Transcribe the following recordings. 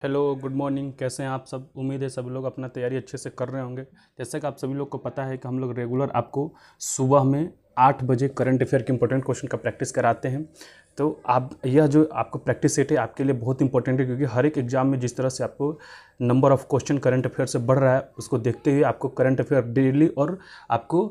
Hello, good morning. कैसे हैं आप सब? उम्मीद है सभी लोग अपना तैयारी अच्छे से कर रहे होंगे। जैसे कि आप सभी लोग को पता है कि हम लोग रेगुलर आपको सुबह में 8 बजे करंट अफेयर के इंपॉर्टेंट क्वेश्चन का प्रैक्टिस कराते हैं। तो आप यह जो आपको प्रैक्टिस सेट है आपके लिए बहुत इंपॉर्टेंट है, क्योंकि हर एक एग्जाम में जिस तरह से आपको number of question current affair से बढ़ रहा है, उसको देखते हुए आपको करंट अफेयर डेली और आपको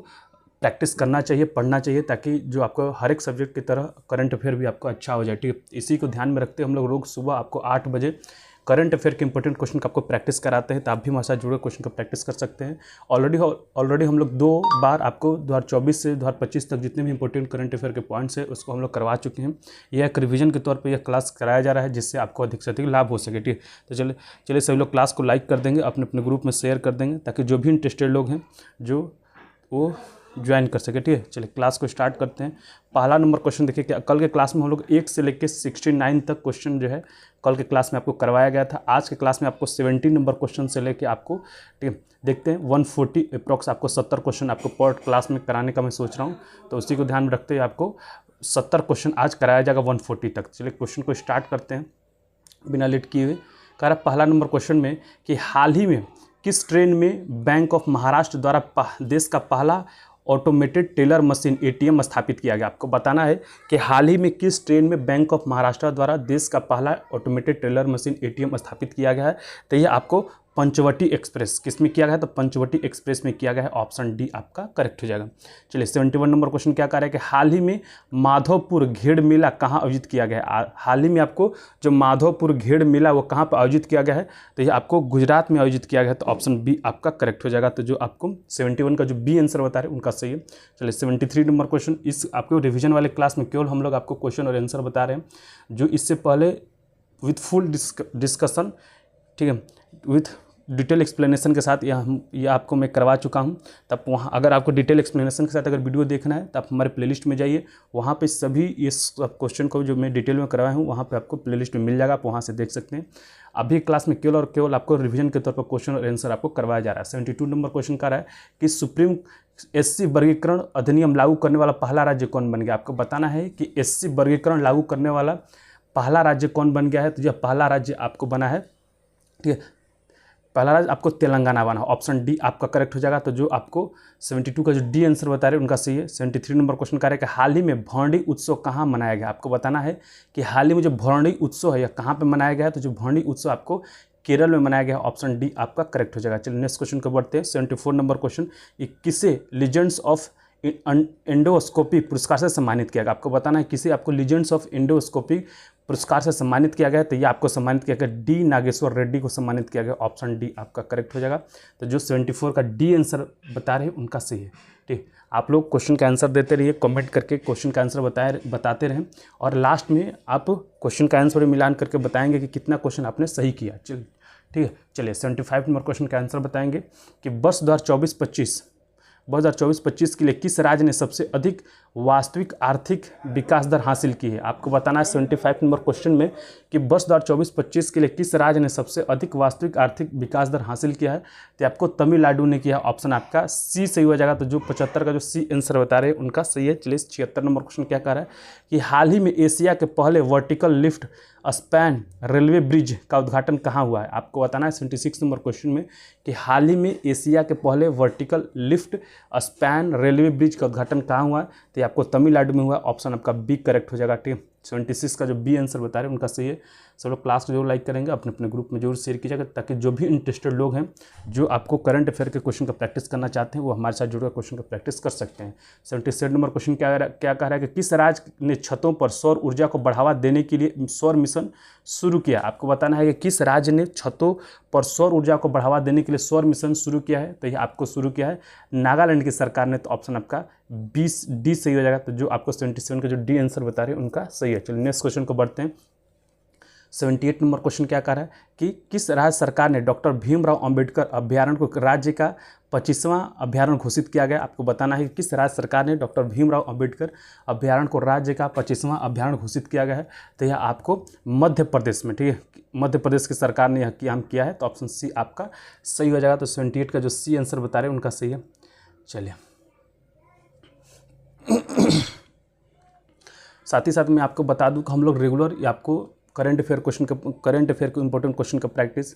प्रैक्टिस करना चाहिए, पढ़ना चाहिए, ताकि जो आपको हर एक सब्जेक्ट की तरह करंट अफेयर भी आपको अच्छा हो जाए। ठीक है, इसी को ध्यान में रखते हम लोग रोज सुबह आपको 8 बजे करंट अफेयर के इंपॉर्टेंट क्वेश्चन का आपको प्रैक्टिस कराते हैं। तो आप भी हमारे साथ जुड़े क्वेश्चन का प्रैक्टिस कर सकते हैं। ऑलरेडी हम लोग 2 बार आपको 2024 से 2025 तक जितने भी इंपॉर्टेंट करंट अफेयर के पॉइंट्स है उसको हम लोग करवा चुके हैं। यह एक रिवीजन के तौर पर यह क्लास कराया जा रहा है, जिससे आपको अधिक से अधिक लाभ हो सके। ठीक है, तो चलिए सभी लोग क्लास को लाइक कर देंगे, अपने अपने ग्रुप में शेयर कर देंगे, ताकि जो भी इंटरेस्टेड लोग हैं जो वो ज्वाइन कर सके। ठीक है, चलिए क्लास को स्टार्ट करते हैं। पहला नंबर क्वेश्चन देखिए, कि कल के क्लास में हम लोग 1 से लेकर 69 तक क्वेश्चन जो है कल के क्लास में आपको करवाया गया था। आज के क्लास में आपको 70 नंबर क्वेश्चन से लेके आपको, ठीक है, देखते हैं 140 अप्रॉक्स आपको 70 क्वेश्चन आपको पर क्लास में कराने का मैं सोच रहा हूँ। तो उसी को ध्यान में रखते हुए आपको 70 क्वेश्चन आज कराया जाएगा 140 तक। चलिए क्वेश्चन को स्टार्ट करते हैं बिना लेट किए हुए। कह रहा पहला नंबर क्वेश्चन में कि हाल ही में किस ट्रेन में बैंक ऑफ महाराष्ट्र द्वारा देश का पहला ऑटोमेटेड टेलर मशीन एटीएम स्थापित किया गया। आपको बताना है कि हाल ही में किस ट्रेन में बैंक ऑफ महाराष्ट्र द्वारा देश का पहला ऑटोमेटेड टेलर मशीन एटीएम स्थापित किया गया है। तो ये आपको पंचवटी एक्सप्रेस किस में किया गया है? तो पंचवटी एक्सप्रेस में किया गया है। ऑप्शन डी आपका करेक्ट हो जाएगा। चलिए 71 नंबर क्वेश्चन क्या कह रहा है कि हाल ही में माधवपुर घेड़ मेला कहाँ आयोजित किया गया है? हाल ही में आपको जो माधवपुर घेड़ मेला वो कहाँ पर आयोजित किया गया है? तो ये आपको गुजरात में आयोजित किया गया है। तो ऑप्शन बी आपका करेक्ट हो जाएगा। तो जो आपको 71 का जो बी आंसर बता रहे हैं उनका सही है। चलिए 73 नंबर क्वेश्चन, इस आपको रिविजन वाले क्लास में केवल हम लोग आपको क्वेश्चन और आंसर बता रहे हैं, जो इससे पहले विथ फुल डिस्कशन, ठीक है, विथ डिटेल एक्सप्लेनेशन के साथ ये आपको मैं करवा चुका हूं। तब वहाँ अगर आपको डिटेल एक्सप्लेनेशन के साथ अगर वीडियो देखना है तो आप हमारे प्लेलिस्ट में जाइए, वहाँ पे सभी ये सब क्वेश्चन को जो मैं डिटेल में करवाया हूँ वहाँ पे आपको प्लेलिस्ट में मिल जाएगा, आप वहाँ से देख सकते हैं। अभी क्लास में केवल और केवल आपको रिवीजन के तौर पर क्वेश्चन और आंसर आपको करवाया जा रहा है। 72 नंबर क्वेश्चन का रहा है कि सुप्रीम एससी वर्गीकरण अधिनियम लागू करने वाला पहला राज्य कौन बन गया? आपको बताना है कि एससी वर्गीकरण लागू करने वाला पहला राज्य कौन बन गया है। तो यह पहला राज्य आपको बना है, ठीक है, पहला राज्य आपको तेलंगाना बना। ऑप्शन डी आपका करेक्ट हो जाएगा। तो जो आपको 72 का जो डी आंसर बता रहे हैं उनका सही है। 73 नंबर क्वेश्चन का है कि हाल ही में भौंडी उत्सव कहाँ मनाया गया? आपको बताना है कि हाल ही में जो भौंडी उत्सव है यह कहाँ पे मनाया गया है। तो जो भौंडी उत्सव आपको केरल में मनाया गया है। ऑप्शन डी आपका करेक्ट हो जाएगा। चलिए नेक्स्ट क्वेश्चन को बढ़ते हैं। 74 नंबर क्वेश्चन, किसे लीजेंड्स ऑफ एंडोस्कोपी पुरस्कार से सम्मानित किया गया? आपको बताना है किसे आपको लीजेंड्स ऑफ एंडोस्कोपी पुरस्कार से सम्मानित किया गया है। तो ये आपको सम्मानित किया गया डी नागेश्वर रेड्डी को सम्मानित किया गया। ऑप्शन डी आपका करेक्ट हो जाएगा। तो जो 74 का डी आंसर बता रहे हैं उनका सही है। ठीक, आप लोग क्वेश्चन का आंसर देते रहिए, कमेंट करके क्वेश्चन का आंसर बताते रहें, और लास्ट में आप क्वेश्चन का आंसर मिलान करके बताएंगे कि कितना क्वेश्चन आपने सही किया। चलिए ठीक है, चलिए 75 नंबर क्वेश्चन का आंसर बताएंगे कि वर्ष 2024-25 के लिए किस राज्य ने सबसे अधिक वास्तविक आर्थिक विकास दर हासिल की है? आपको बताना है 75 नंबर क्वेश्चन में कि वर्ष 2024-25 के लिए किस राज्य ने सबसे अधिक वास्तविक आर्थिक विकास दर हासिल किया है? तो आपको तमिलनाडु ने किया। ऑप्शन आपका सी सही हो जाएगा। तो जो 75 का जो सी आंसर बता रहे हैं उनका सही है। चलिए 76 नंबर क्वेश्चन क्या कह रहा है कि हाल ही में एशिया के पहले vertical lift span railway bridge का उद्घाटन कहाँ हुआ है? आपको बताना है 76 नंबर क्वेश्चन में कि हाल ही में एशिया के पहले vertical lift span railway bridge का उद्घाटन कहाँ हुआ है? तो आपको तमिलनाडु में हुआ। ऑप्शन आपका बी करेक्ट हो जाएगा। ठीक है, 76 का जो बी आंसर बता रहे हैं उनका सही है। सब लोग क्लास को जरूर लाइक करेंगे, अपने अपने ग्रुप में जरूर शेयर कीजिएगा, ताकि जो भी इंटरेस्टेड लोग हैं जो आपको करंट अफेयर के क्वेश्चन का प्रैक्टिस करना चाहते हैं वो हमारे साथ जुड़कर क्वेश्चन का प्रैक्टिस कर सकते हैं। 77 नंबर क्वेश्चन क्या कह रहा है कि किस राज्य ने छतों पर सौर ऊर्जा को बढ़ावा देने के लिए सौर मिशन शुरू किया? आपको बताना है कि किस राज्य ने छतों पर सौर ऊर्जा को बढ़ावा देने के लिए सौर मिशन शुरू किया है? तो ये आपको शुरू किया है नागालैंड की सरकार ने। तो ऑप्शन आपका डी सही हो जाएगा। तो जो आपको 77 का जो डी आंसर बता रहे हैं उनका सही है। चलिए नेक्स्ट क्वेश्चन को बढ़ते हैं। 78 नंबर क्वेश्चन क्या कह रहा है कि किस राज्य सरकार ने डॉक्टर भीमराव अंबेडकर अभ्यारण्य को राज्य का 25वां अभ्यारण्य घोषित किया गया? आपको बताना है कि किस राज्य सरकार ने डॉक्टर भीमराव अंबेडकर अभ्यारण्य को राज्य का 25वां अभ्यारण्य घोषित किया गया है? तो यह आपको मध्य प्रदेश में, ठीक है, मध्य प्रदेश की सरकार ने यह काम किया है। तो ऑप्शन सी आपका सही हो जाएगा। तो 78 का जो सी आंसर बता रहे हैं उनका सही है। चलिए साथ ही साथ मैं आपको बता दूं कि हम लोग रेगुलर आपको करंट अफेयर के इंपॉर्टेंट क्वेश्चन का प्रैक्टिस।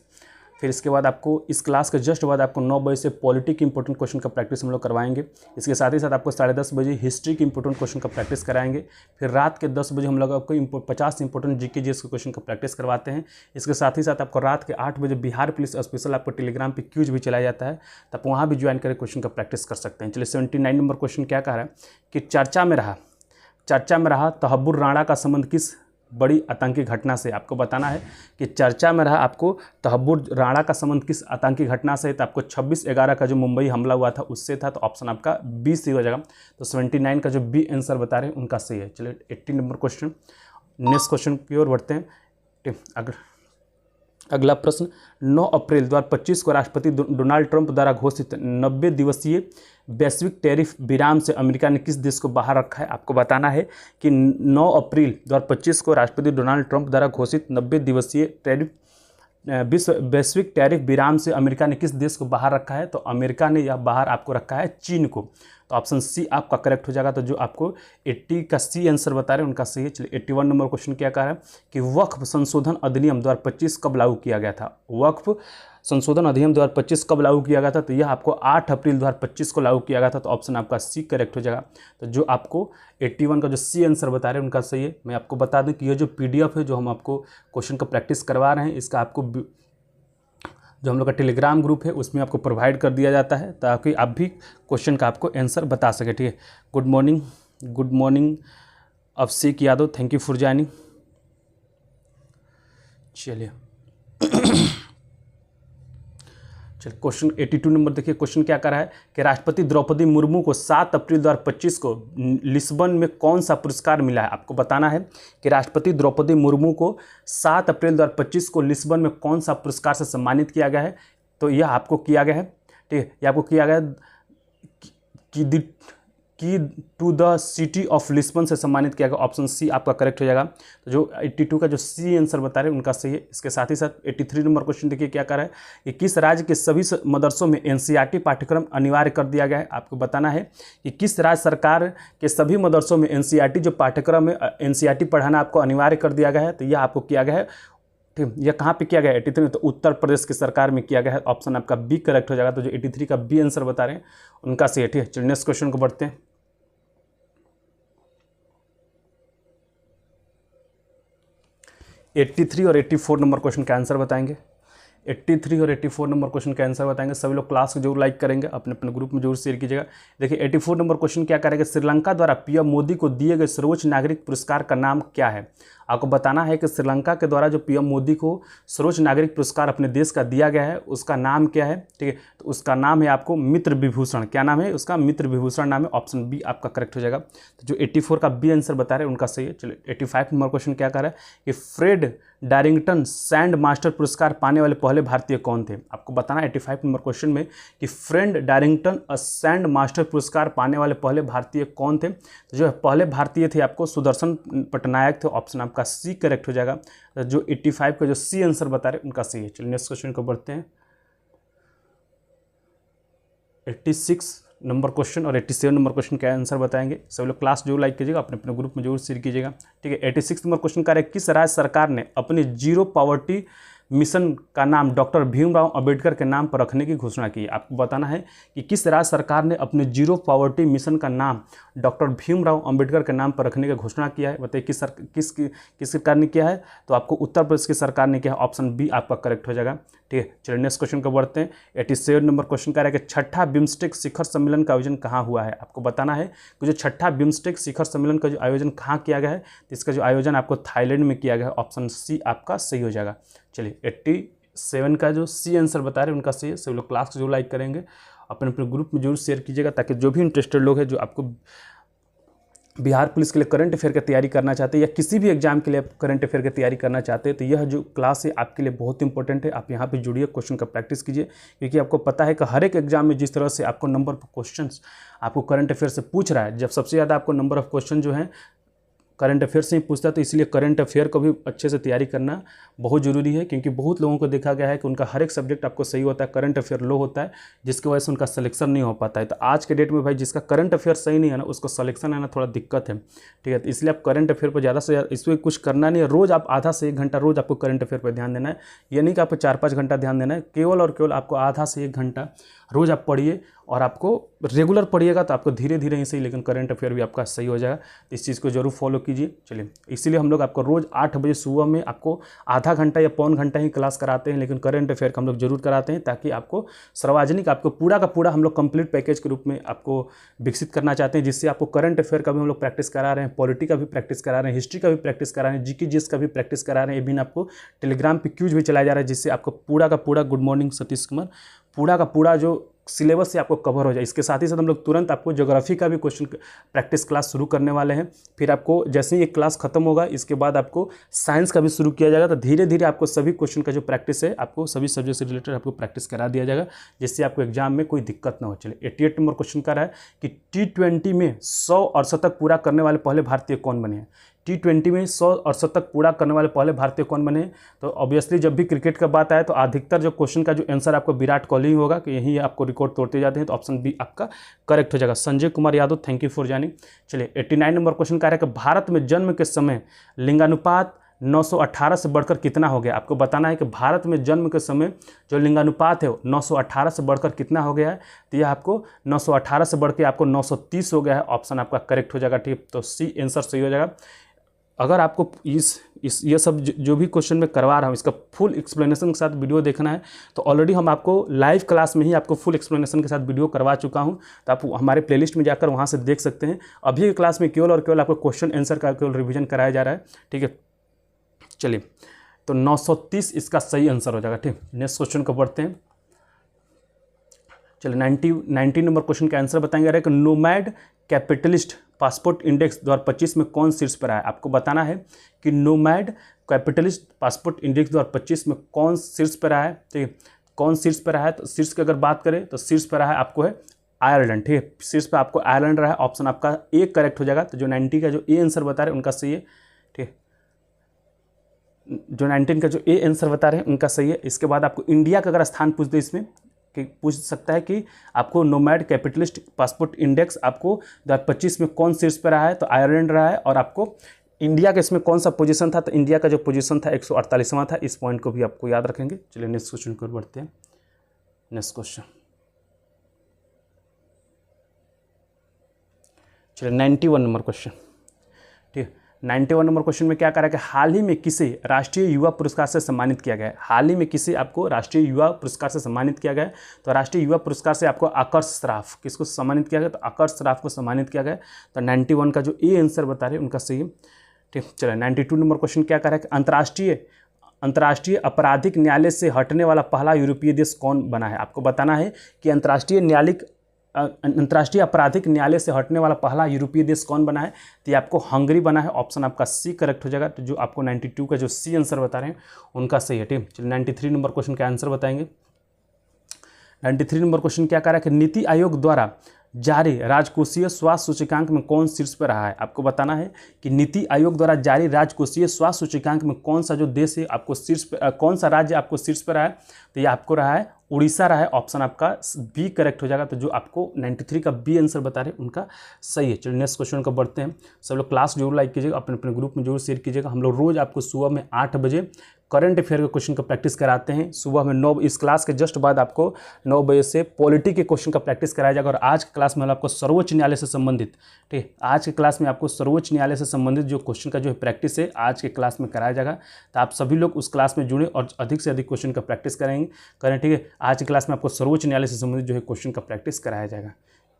फिर इसके बाद आपको इस क्लास के जस्ट बाद आपको 9 बजे से पॉलिटी की इंपॉर्टेंट क्वेश्चन का प्रैक्टिस हम लोग करवाएंगे। इसके साथ ही साथ आपको 10:30 बजे हिस्ट्री की इंपॉर्टेंट क्वेश्चन का प्रैक्टिस कराएंगे। फिर रात के 10 बजे हम लोग आपको 50 इंपॉर्टेंट जीके जीएस के क्वेश्चन का प्रैक्टिस करवाते हैं। इसके साथ ही साथ आपको रात के 8 बजे बिहार पुलिस स्पेशल आपको टेलीग्राम पे क्यूज भी चलाया जाता है, तो आप वहाँ भी ज्वाइन करके क्वेश्चन का प्रैक्टिस कर सकते हैं। चलिए 79 नंबर क्वेश्चन क्या कह रहा है कि चर्चा में रहा तहब्बुर राणा का संबंध किस बड़ी आतंकी घटना से। आपको बताना है कि चर्चा में रहा आपको तहब्बुर राणा का संबंध किस आतंकी घटना से, तो आपको 26/11 का जो मुंबई हमला हुआ था उससे था, तो ऑप्शन आपका बी सही हो जाएगा। तो 79 का जो बी आंसर बता रहे हैं उनका सही है। चलिए 80 नंबर क्वेश्चन, नेक्स्ट क्वेश्चन की ओर बढ़ते हैं। अगला प्रश्न, 9 अप्रैल 2025 को राष्ट्रपति डोनाल्ड ट्रंप द्वारा घोषित 90 दिवसीय वैश्विक टैरिफ विराम से अमेरिका ने किस देश को बाहर रखा है। आपको बताना है कि 9 अप्रैल 2025 को राष्ट्रपति डोनाल्ड ट्रंप द्वारा घोषित 90 दिवसीय वैश्विक टैरिफ विराम से अमेरिका ने किस देश को बाहर रखा है। तो अमेरिका ने यह बाहर आपको रखा है चीन को। तो ऑप्शन सी आपका करेक्ट हो जाएगा। तो जो आपको 80 का सी आंसर बता रहे हैं उनका सही है। चलिए 81 नंबर क्वेश्चन क्या कह रहा है कि वक्फ संशोधन अधिनियम 2025 कब लागू किया गया था। वक्फ संशोधन अधिनियम 2025 कब लागू किया गया था, तो यह आपको 8 अप्रैल 2025 को लागू किया गया था। तो ऑप्शन आपका सी करेक्ट हो जाएगा। तो जो आपको 81 का जो सी आंसर बता रहे हैं उनका सही है। मैं आपको बता दूं कि ये जो PDF है जो हम आपको क्वेश्चन का प्रैक्टिस करवा रहे हैं, इसका आपको जो हम लोग का टेलीग्राम ग्रुप है उसमें आपको प्रोवाइड कर दिया जाता है ताकि आप भी क्वेश्चन का आपको आंसर बता सके। ठीक है, good morning Abhishek Yadav, thank you for joining. चलिए क्वेश्चन 82 नंबर देखिए, क्वेश्चन क्या कर रहा है कि राष्ट्रपति द्रौपदी मुर्मू को 7 अप्रैल 2025 को लिस्बन में कौन सा पुरस्कार मिला है। आपको बताना है कि राष्ट्रपति द्रौपदी मुर्मू को 7 अप्रैल 2025 को लिस्बन में कौन सा पुरस्कार से सम्मानित किया गया है। तो यह आपको किया गया है, ठीक है, यह आपको किया गया है key to the city of Lisbon से सम्मानित किया गया। ऑप्शन सी आपका करेक्ट हो जाएगा। तो जो 82 का जो सी आंसर बता रहे हैं उनका सही है। इसके साथ ही साथ 83 नंबर क्वेश्चन देखिए क्या कर रहा है कि किस राज्य के सभी मदरसों में NCERT पाठ्यक्रम अनिवार्य कर दिया गया है। आपको बताना है कि किस राज्य सरकार के सभी मदरसों में NCERT जो पाठ्यक्रम है NCERT पढ़ाना आपको अनिवार्य कर दिया गया है। तो यह आपको किया गया है, ठीक, यह कहाँ पे किया गया है 83 तो उत्तर प्रदेश की सरकार में किया गया है। ऑप्शन आपका बी करेक्ट हो जाएगा। तो जो 83 का बी आंसर बता रहे हैं उनका सही है। ठीक है, चलिए नेक्स्ट क्वेश्चन को बढ़ते हैं। 83 और 84 नंबर क्वेश्चन का आंसर बताएंगे। 83 और 84 नंबर क्वेश्चन का आंसर बताएंगे। सभी लोग क्लास को जरूर लाइक करेंगे, अपने अपने ग्रुप में जरूर शेयर कीजिएगा। देखिए 84 नंबर क्वेश्चन क्या करेंगे, श्रीलंका द्वारा PM मोदी को दिए गए सर्वोच्च नागरिक पुरस्कार का नाम क्या है। आपको बताना है कि श्रीलंका के द्वारा जो PM मोदी को सर्वोच्च नागरिक पुरस्कार अपने देश का दिया गया है उसका नाम क्या है। ठीक है, तो उसका नाम है आपको मित्र विभूषण। क्या नाम है उसका, मित्र विभूषण नाम है। ऑप्शन बी आपका करेक्ट हो जाएगा। तो जो 84 का बी आंसर बता रहे हैं उनका सही है। चलिए 85 नंबर क्वेश्चन क्या कर रहा है कि फ्रेड डारिंगटन सैंड मास्टर पुरस्कार पाने वाले पहले भारतीय कौन थे। आपको बताना 85 नंबर क्वेश्चन में कि फ्रेड डारिंगटन सैंड मास्टर पुरस्कार पाने वाले पहले भारतीय कौन थे। तो जो पहले भारतीय थे आपको सुदर्शन पटनायक थे। ऑप्शन आपका सी करेक्ट हो जाएगा। तो जो 85 का जो सी आंसर बता रहे हैं उनका सही है। चलिए नेक्स्ट क्वेश्चन को बढ़ते हैं। 86 नंबर क्वेश्चन और 87 नंबर क्वेश्चन का आंसर बताएंगे। सभी लोग क्लास जरूर लाइक कीजिएगा, अपने अपने ग्रुप में जरूर शेयर कीजिएगा। ठीक है, 86 नंबर क्वेश्चन का है किस राज्य सरकार ने अपने जीरो पॉवर्टी मिशन का नाम डॉक्टर भीमराव अंबेडकर के नाम पर रखने की घोषणा की। आपको बताना है कि किस राज्य सरकार ने अपने जीरो पॉवर्टी मिशन का नाम डॉक्टर भीमराव अंबेडकर के नाम पर रखने की घोषणा किया है। बताइए किस सरकार ने किया है। तो आपको उत्तर प्रदेश की सरकार ने किया है। ऑप्शन बी आपका करेक्ट हो जाएगा। ठीक है, चलिए नेक्स्ट क्वेश्चन को बढ़ते हैं। 87 नंबर क्वेश्चन का है कि छठा बिम्स्टेक शिखर सम्मेलन का आयोजन कहाँ हुआ है। आपको बताना है कि जो छठा बिम्स्टेक शिखर सम्मेलन का जो आयोजन कहाँ किया गया है, तो इसका जो आयोजन आपको थाईलैंड में किया गया है। ऑप्शन सी आपका सही हो जाएगा। चलिए 87 का जो सी आंसर बता रहे हैं उनका सही है। सभी लोग क्लास को जरूर लाइक करेंगे, अपने अपने ग्रुप में जरूर शेयर कीजिएगा ताकि जो भी इंटरेस्टेड लोग हैं जो आपको बिहार पुलिस के लिए करंट अफेयर की तैयारी करना चाहते हैं या किसी भी एग्जाम के लिए आप करंट अफेयर की तैयारी करना चाहते हैं तो यह जो क्लास है आपके लिए बहुत इंपॉर्टेंट है। आप यहाँ पे जुड़िए, क्वेश्चन का प्रैक्टिस कीजिए, क्योंकि आपको पता है कि हर एक एग्जाम में जिस तरह से आपको नंबर ऑफ क्वेश्चन आपको करंट अफेयर से पूछ रहा है, जब सबसे ज़्यादा आपको नंबर ऑफ क्वेश्चन जो है करंट अफेयर से ही पूछता है, तो इसलिए करंट अफेयर को भी अच्छे से तैयारी करना बहुत ज़रूरी है, क्योंकि बहुत लोगों को देखा गया है कि उनका हर एक सब्जेक्ट आपको सही होता है, करंट अफेयर लो होता है, जिसकी वजह से उनका सिलेक्शन नहीं हो पाता है। तो आज के डेट में भाई जिसका करंट अफेयर सही नहीं है ना, उसको सिलेक्शन आना थोड़ा दिक्कत है, ठीक है। तो इसलिए आप करंट अफेयर पर ज़्यादा से ज़्यादा, इसमें कुछ करना नहीं है, रोज़ आप आधा से 1 घंटा रोज़ आपको करंट अफेयर पर ध्यान देना है। ये नहीं कि आपको 4-5 घंटा ध्यान देना है, केवल और केवल आपको आधा से 1 घंटा रोज़ आप पढ़िए, और आपको रेगुलर पढ़िएगा तो आपको धीरे धीरे ही सही, लेकिन करंट अफेयर भी आपका सही हो जाएगा। तो इस चीज़ को जरूर फॉलो कीजिए। चलिए, इसीलिए हम लोग आपको रोज़ 8 बजे सुबह में आपको आधा घंटा या पौन घंटा ही क्लास कराते हैं, लेकिन करंट अफेयर का हम लोग जरूर कराते हैं, ताकि आपको सार्वजनिक आपको पूरा का पूरा हम लोग कंप्लीट पैकेज के रूप में आपको विकसित करना चाहते हैं, जिससे आपको करंट अफेयर का भी हम लोग प्रैक्टिस करा रहे हैं, पॉलिटी का भी प्रैक्टिस करा रहे हैं, हिस्ट्री का भी प्रैक्टिस करा रहे हैं, जीके जीएस का भी प्रैक्टिस करा रहे हैं। इवन आपको टेलीग्राम पे क्यूज भी चलाया जा रहा है, जिससे आपको पूरा का पूरा गुड मॉर्निंग सतीश कुमार पूरा का पूरा जो सिलेबस से आपको कवर हो जाए। इसके साथ ही साथ हम लोग तुरंत आपको ज्योग्राफी का भी क्वेश्चन प्रैक्टिस क्लास शुरू करने वाले हैं। फिर आपको जैसे ही एक क्लास खत्म होगा, इसके बाद आपको साइंस का भी शुरू किया जाएगा। तो धीरे धीरे आपको सभी क्वेश्चन का जो प्रैक्टिस है, आपको सभी सब्जेक्ट से रिलेटेड आपको प्रैक्टिस करा दिया जाएगा, जिससे आपको एग्जाम में कोई दिक्कत ना हो। चलिए, 88 नंबर क्वेश्चन का रहा है कि T20 में 100 और शतक पूरा करने वाले पहले भारतीय कौन बने हैं। T20 में 100 और शतक पूरा करने वाले पहले भारतीय कौन बने। तो ऑब्वियसली जब भी क्रिकेट का बात आए तो अधिकतर जो क्वेश्चन का जो आंसर आपको विराट कोहली ही होगा, कि यही आपको रिकॉर्ड तोड़ते जाते हैं। तो ऑप्शन बी आपका करेक्ट हो जाएगा। Sanjay Kumar Yadav, thank you for joining. चलिए, 89 नंबर क्वेश्चन कह रहा है कि भारत में जन्म के समय लिंगानुपात 918 से बढ़कर कितना हो गया। आपको बताना है कि भारत में जन्म के समय जो लिंगानुपात है वो 918 से बढ़कर कितना हो गया है। तो यह आपको 918 से बढ़ के आपको 930 हो गया है। ऑप्शन आपका करेक्ट हो जाएगा, ठीक। तो सी आंसर सही हो जाएगा। अगर आपको ये सब जो भी क्वेश्चन मैं करवा रहा हूँ, इसका फुल एक्सप्लेनेशन के साथ वीडियो देखना है, तो ऑलरेडी हम आपको लाइव क्लास में ही आपको फुल एक्सप्लेनेशन के साथ वीडियो करवा चुका हूँ। तो आप हमारे प्लेलिस्ट में जाकर वहाँ से देख सकते हैं। अभी की क्लास में केवल और केवल आपको क्वेश्चन आंसर का केवल रिविजन कराया जा रहा है, ठीक है। चलिए, तो 930 इसका सही आंसर हो जाएगा, ठीक। नेक्स्ट क्वेश्चन को पढ़ते हैं। चलिए, 90 नंबर क्वेश्चन का आंसर बताएंगे। अरे, नोमैड कैपिटलिस्ट पासपोर्ट इंडेक्स 2025 में कौन शीर्ष पर आया। आपको बताना है कि नोमैड कैपिटलिस्ट पासपोर्ट इंडेक्स 2025 में कौन शीर्ष पर आया है, ठीक है। कौन शीर्ष पर आया है, तो शीर्ष की अगर बात करें तो शीर्ष पर आया आपको है आयरलैंड, ठीक है। शीर्ष पर आपको आयरलैंड रहा है। ऑप्शन आपका ए करेक्ट हो जाएगा। तो जो 90 का जो ए आंसर बता रहे हैं उनका सही है, ठीक है। जो 19 का जो ए आंसर बता रहे हैं उनका सही है। इसके बाद आपको इंडिया का अगर स्थान पूछ दे इसमें, कि पूछ सकता है कि आपको नोमैड कैपिटलिस्ट पासपोर्ट इंडेक्स आपको 2025 में कौन शीर्ष पर रहा है, तो आयरलैंड रहा है। और आपको इंडिया के इसमें कौन सा पोजीशन था, तो इंडिया का जो पोजीशन था 148वां था। इस पॉइंट को भी आपको याद रखेंगे। चलिए, नेक्स्ट क्वेश्चन को बढ़ते हैं। नेक्स्ट क्वेश्चन, चलिए 91 नंबर क्वेश्चन, ठीक है। 91 नंबर क्वेश्चन में क्या करा कि हाल ही में किसे राष्ट्रीय युवा पुरस्कार से सम्मानित किया गया है। हाल ही में किसे आपको राष्ट्रीय युवा पुरस्कार से सम्मानित किया गया है। तो राष्ट्रीय युवा पुरस्कार से आपको आकर्ष श्राफ किसको सम्मानित किया गया, तो आकर्ष श्राफ को सम्मानित किया गया। तो 91 का जो ए आंसर बता रहे हैं उनका सही है, ठीक। चलिए, 92 नंबर क्वेश्चन क्या करा है कि अंतर्राष्ट्रीय आपराधिक न्यायालय से हटने वाला पहला यूरोपीय देश कौन बना है। आपको बताना है कि अंतर्राष्ट्रीय आपराधिक न्यायालय से हटने वाला पहला यूरोपीय देश कौन बना है। तो ये आपको हंगरी बना है। ऑप्शन आपका सी करेक्ट हो जाएगा। तो जो आपको 92 का जो सी आंसर बता रहे हैं उनका सही है, ठीक। चलिए, 93 नंबर क्वेश्चन का आंसर बताएंगे। 93 नंबर क्वेश्चन क्या कह रहा है कि नीति आयोग द्वारा जारी राजकोषीय स्वास्थ्य सूचकांक में कौन शीर्ष पर रहा है। आपको बताना है कि नीति आयोग द्वारा जारी राजकोषीय स्वास्थ्य सूचकांक में कौन सा जो देश है आपको शीर्ष पर, कौन सा राज्य आपको शीर्ष पर रहा है। तो ये आपको रहा है उड़ीसा रहा है। ऑप्शन आपका बी करेक्ट हो जाएगा। तो जो आपको 93 का बी आंसर बता रहे हैं उनका सही है। चलिए, नेक्स्ट क्वेश्चन को बढ़ते हैं। सब लोग क्लास जरूर लाइक कीजिएगा, अपने अपने ग्रुप में जरूर शेयर कीजिएगा। हम लोग रोज़ आपको सुबह में 8 बजे करंट अफेयर के क्वेश्चन का प्रैक्टिस कराते हैं। सुबह में 9, इस क्लास के जस्ट बाद आपको 9 बजे से पॉलिटी के क्वेश्चन का प्रैक्टिस कराया जाएगा। और आज की क्लास में आपको सर्वोच्च न्यायालय से संबंधित, ठीक है, आज की क्लास में आपको सर्वोच्च न्यायालय से संबंधित जो क्वेश्चन का जो है प्रैक्टिस है आज के क्लास में कराया जाएगा। तो आप सभी लोग उस क्लास में जुड़े और अधिक से अधिक क्वेश्चन का प्रैक्टिस करें, ठीक है। आज की क्लास में आपको सर्वोच्च न्यायालय से संबंधित जो है क्वेश्चन का प्रैक्टिस कराया जाएगा।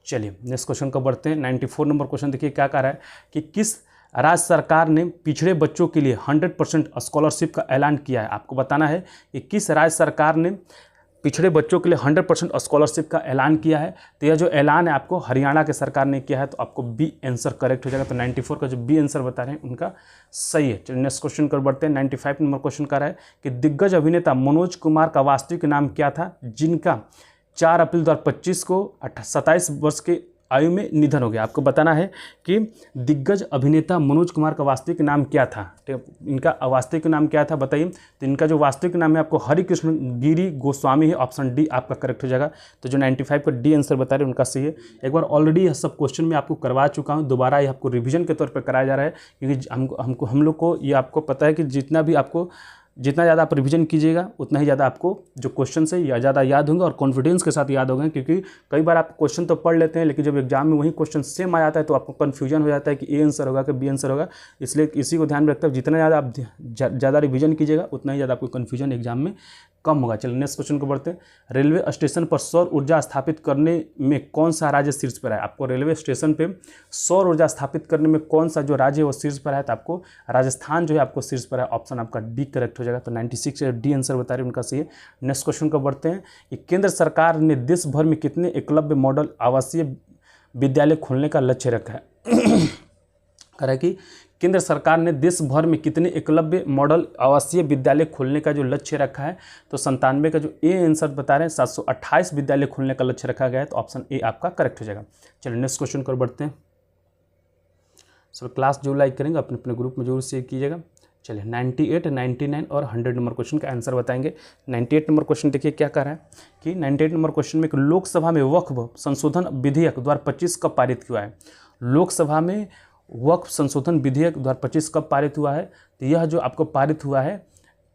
चलिए, नेक्स्ट क्वेश्चन को बढ़ते हैं। 94 नंबर क्वेश्चन देखिए क्या कह रहा है कि किस राज्य सरकार ने पिछड़े बच्चों के लिए 100% स्कॉलरशिप का ऐलान किया है। आपको बताना है कि किस राज्य सरकार ने पिछड़े बच्चों के लिए 100% स्कॉलरशिप का ऐलान किया है। तो यह जो ऐलान है आपको हरियाणा के सरकार ने किया है। तो आपको बी आंसर करेक्ट हो जाएगा। तो 94 का जो बी आंसर बता रहे हैं उनका सही है। चलिए, नेक्स्ट क्वेश्चन कर बढ़ते हैं। 95 नंबर क्वेश्चन कर रहा है कि दिग्गज अभिनेता मनोज कुमार का वास्तविक नाम क्या था, जिनका 4 अप्रैल 2025 को 27 वर्ष के आयु में निधन हो गया। आपको बताना है कि दिग्गज अभिनेता मनोज कुमार का वास्तविक नाम क्या था, ठीक है, इनका वास्तविक नाम क्या था बताइए। तो इनका जो वास्तविक नाम है आपको हरिकृष्ण गिरी गोस्वामी है, ऑप्शन डी आपका करेक्ट हो जाएगा। तो जो 95 का डी आंसर बता रहे हैं उनका सही है। एक बार ऑलरेडी यह सब क्वेश्चन मैं आपको करवा चुका हूँ, दोबारा ये आपको रिवीजन के तौर पर कराया जा रहा है, क्योंकि हम लोग को ये आपको पता है कि जितना ज़्यादा आप रिवीजन कीजिएगा उतना ही ज़्यादा आपको जो क्वेश्चन है या ज़्यादा याद होंगे और कॉन्फिडेंस के साथ याद होंगे। क्योंकि कई बार आप क्वेश्चन तो पढ़ लेते हैं, लेकिन जब एग्जाम में वही क्वेश्चन सेम आ जाता है तो आपको कन्फ्यूजन हो जाता है कि ए आंसर होगा कि बी आंसर होगा। इसलिए इसी को ध्यान में रखते हुए जितना ज़्यादा आप ज़्यादा रिवीजन कीजिएगा उतना ही ज़्यादा आपको कन्फ्यूजन एग्जाम में कम होगा। चलिए नेक्स्ट क्वेश्चन को बढ़ते हैं। रेलवे स्टेशन पर सौर ऊर्जा स्थापित करने में कौन सा राज्य शीर्ष पर है? आपको रेलवे स्टेशन पे सौर ऊर्जा स्थापित करने में कौन सा जो राज्य है वो शीर्ष पर है? तो आपको राजस्थान जो है आपको शीर्ष पर है, ऑप्शन आपका डी करेक्ट हो जाएगा। तो 96 डी आंसर बता रहे हैं उनका सही है। नेक्स्ट क्वेश्चन को बढ़ते हैं कि केंद्र सरकार ने देश भर में कितने एकलव्य मॉडल आवासीय विद्यालय खोलने का लक्ष्य रखा है? कह रहा है कि केंद्र सरकार ने देश भर में कितने एकलव्य मॉडल आवासीय विद्यालय खोलने का जो लक्ष्य रखा है? तो 97 का जो ए आंसर बता रहे हैं 728 विद्यालय खोलने का लक्ष्य रखा गया है। तो ऑप्शन ए आपका करेक्ट हो जाएगा। चलिए नेक्स्ट क्वेश्चन को बढ़ते हैं। सब क्लास जो लाइक करेंगे अपने अपने ग्रुप में जरूर शेयर कीजिएगा। चलिए 98, 99 और 100 नंबर क्वेश्चन का आंसर बताएंगे। 98 नंबर क्वेश्चन देखिए क्या कह रहा है कि 98 नंबर क्वेश्चन में लोकसभा में वक्फ संशोधन विधेयक 2025 कब पारित हुआ है? लोकसभा में वक्फ संशोधन विधेयक 2025 कब पारित हुआ है? तो यह जो आपको पारित हुआ है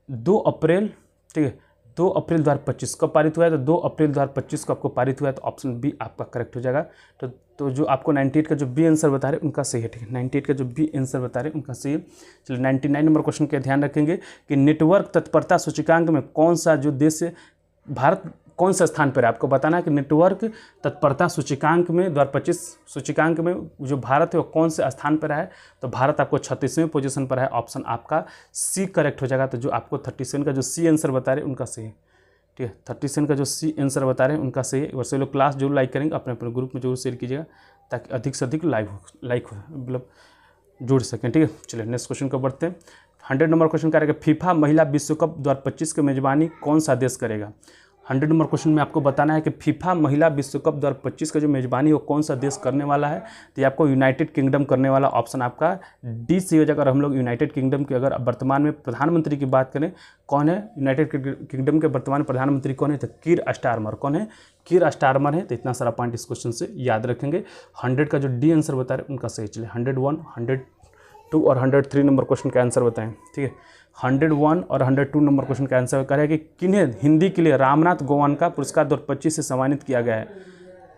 2 अप्रैल, ठीक है, 2 अप्रैल 2025 कब पारित हुआ है? तो 2 अप्रैल 2025 को आपको पारित हुआ है। तो ऑप्शन बी आपका करेक्ट हो जाएगा। तो जो आपको 98 का जो बी आंसर बता रहे हैं उनका सही है, ठीक है। 98 का जो बी आंसर बता रहे हैं उनका सही है। चलिए 99 नंबर क्वेश्चन का ध्यान रखेंगे कि नेटवर्क तत्परता सूचकांक में कौन सा जो देश है, भारत कौन सा स्थान पर है? आपको बताना है कि नेटवर्क तत्परता सूचकांक में 2025 सूचकांक में जो भारत है वो कौन से स्थान पर है? तो भारत आपको 36वें पोजीशन पर है, ऑप्शन आपका सी करेक्ट हो जाएगा। तो जो आपको 37 का जो सी आंसर बता रहे हैं उनका सही है, ठीक है। 37 का जो सी आंसर बता रहे हैं उनका सही है। वैसे लोग क्लास जरूर लाइक करेंगे, अपने अपने ग्रुप में जरूर शेयर कीजिएगा ताकि अधिक से अधिक लाइक हो मतलब जुड़ सकें, ठीक है। चलिए नेक्स्ट क्वेश्चन को बढ़ते हैं। 100 नंबर क्वेश्चन करेगा फीफा महिला विश्व कप 2025 की मेजबानी कौन सा देश करेगा? 100 नंबर क्वेश्चन में आपको बताना है कि फीफा महिला विश्व कप 2025 का जो मेजबानी वो कौन सा देश करने वाला है? तो ये आपको यूनाइटेड किंगडम करने वाला, ऑप्शन आपका डी सी हो जाएगा। अगर हम लोग यूनाइटेड किंगडम के अगर वर्तमान में प्रधानमंत्री की बात करें, कौन है यूनाइटेड किंगडम के वर्तमान प्रधानमंत्री कौन है? तो कीर स्टारमर। कौन है? कीर स्टारमर है। तो इतना सारा पॉइंट इस क्वेश्चन से याद रखेंगे। 100 का जो डी आंसर बता रहे उनका सही। चलिए 101, 102 और 103 नंबर क्वेश्चन का आंसर बताएं, ठीक है। 101 और 102 नंबर क्वेश्चन का आंसर कर है कि किन्हें हिंदी के लिए रामनाथ गोवानका पुरस्कार 2025 से सम्मानित किया गया है?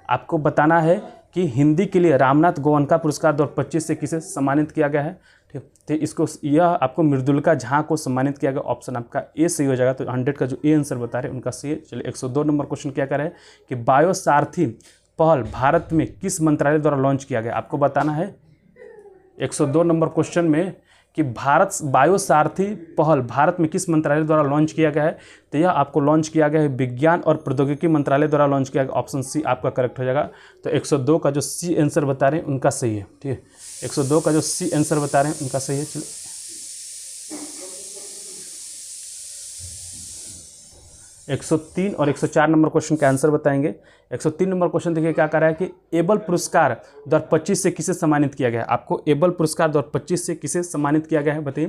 आपको बताना है कि हिंदी के लिए रामनाथ गोवानका पुरस्कार 2025 से किसे सम्मानित किया गया है, ठीक। तो इसको यह आपको मृदुलका झा को सम्मानित किया गया, ऑप्शन आपका ए सही हो जाएगा। तो 100 का जो ए आंसर बता रहे हैं उनका सही है। चलिए 102 नंबर क्वेश्चन क्या कर रहे हैं कि बायोसारथी पहल भारत में किस मंत्रालय द्वारा लॉन्च किया गया? आपको बताना है 102 नंबर क्वेश्चन में कि भारत बायोसारथी पहल भारत में किस मंत्रालय द्वारा लॉन्च किया गया है? तो यह आपको लॉन्च किया गया है विज्ञान और प्रौद्योगिकी मंत्रालय द्वारा लॉन्च किया गया, ऑप्शन सी आपका करेक्ट हो जाएगा। तो 102 का जो सी आंसर बता रहे हैं उनका सही है, ठीक है। 102 का जो सी आंसर बता रहे हैं उनका सही है। चलिए 103 और 104 नंबर क्वेश्चन का आंसर बताएंगे। 103 नंबर क्वेश्चन देखिए क्या कह रहा है कि एबल पुरस्कार 2025 से किसे सम्मानित किया गया है? आपको एबल पुरस्कार 2025 से किसे सम्मानित किया गया है बताइए।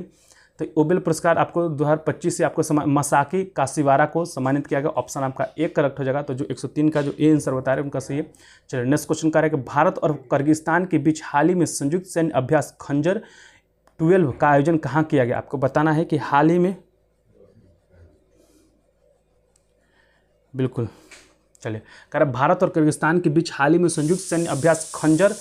तो एबल पुरस्कार आपको 2025 से आपको मसाकी काशीवारा को सम्मानित किया गया, ऑप्शन आपका ए करेक्ट हो जाएगा। तो जो 103 का जो ए आंसर बता रहे हैं उनका सही है। चलिए नेक्स्ट क्वेश्चन कह रहा है कि भारत और किर्गिस्तान के बीच हाल ही में संयुक्त सैन्य अभ्यास खंजर 12 का आयोजन कहाँ किया गया? आपको बताना है कि हाल ही में, बिल्कुल। चलिए कह रहा भारत और किर्गिस्तान के बीच हाल ही में संयुक्त सैन्य अभ्यास खंजर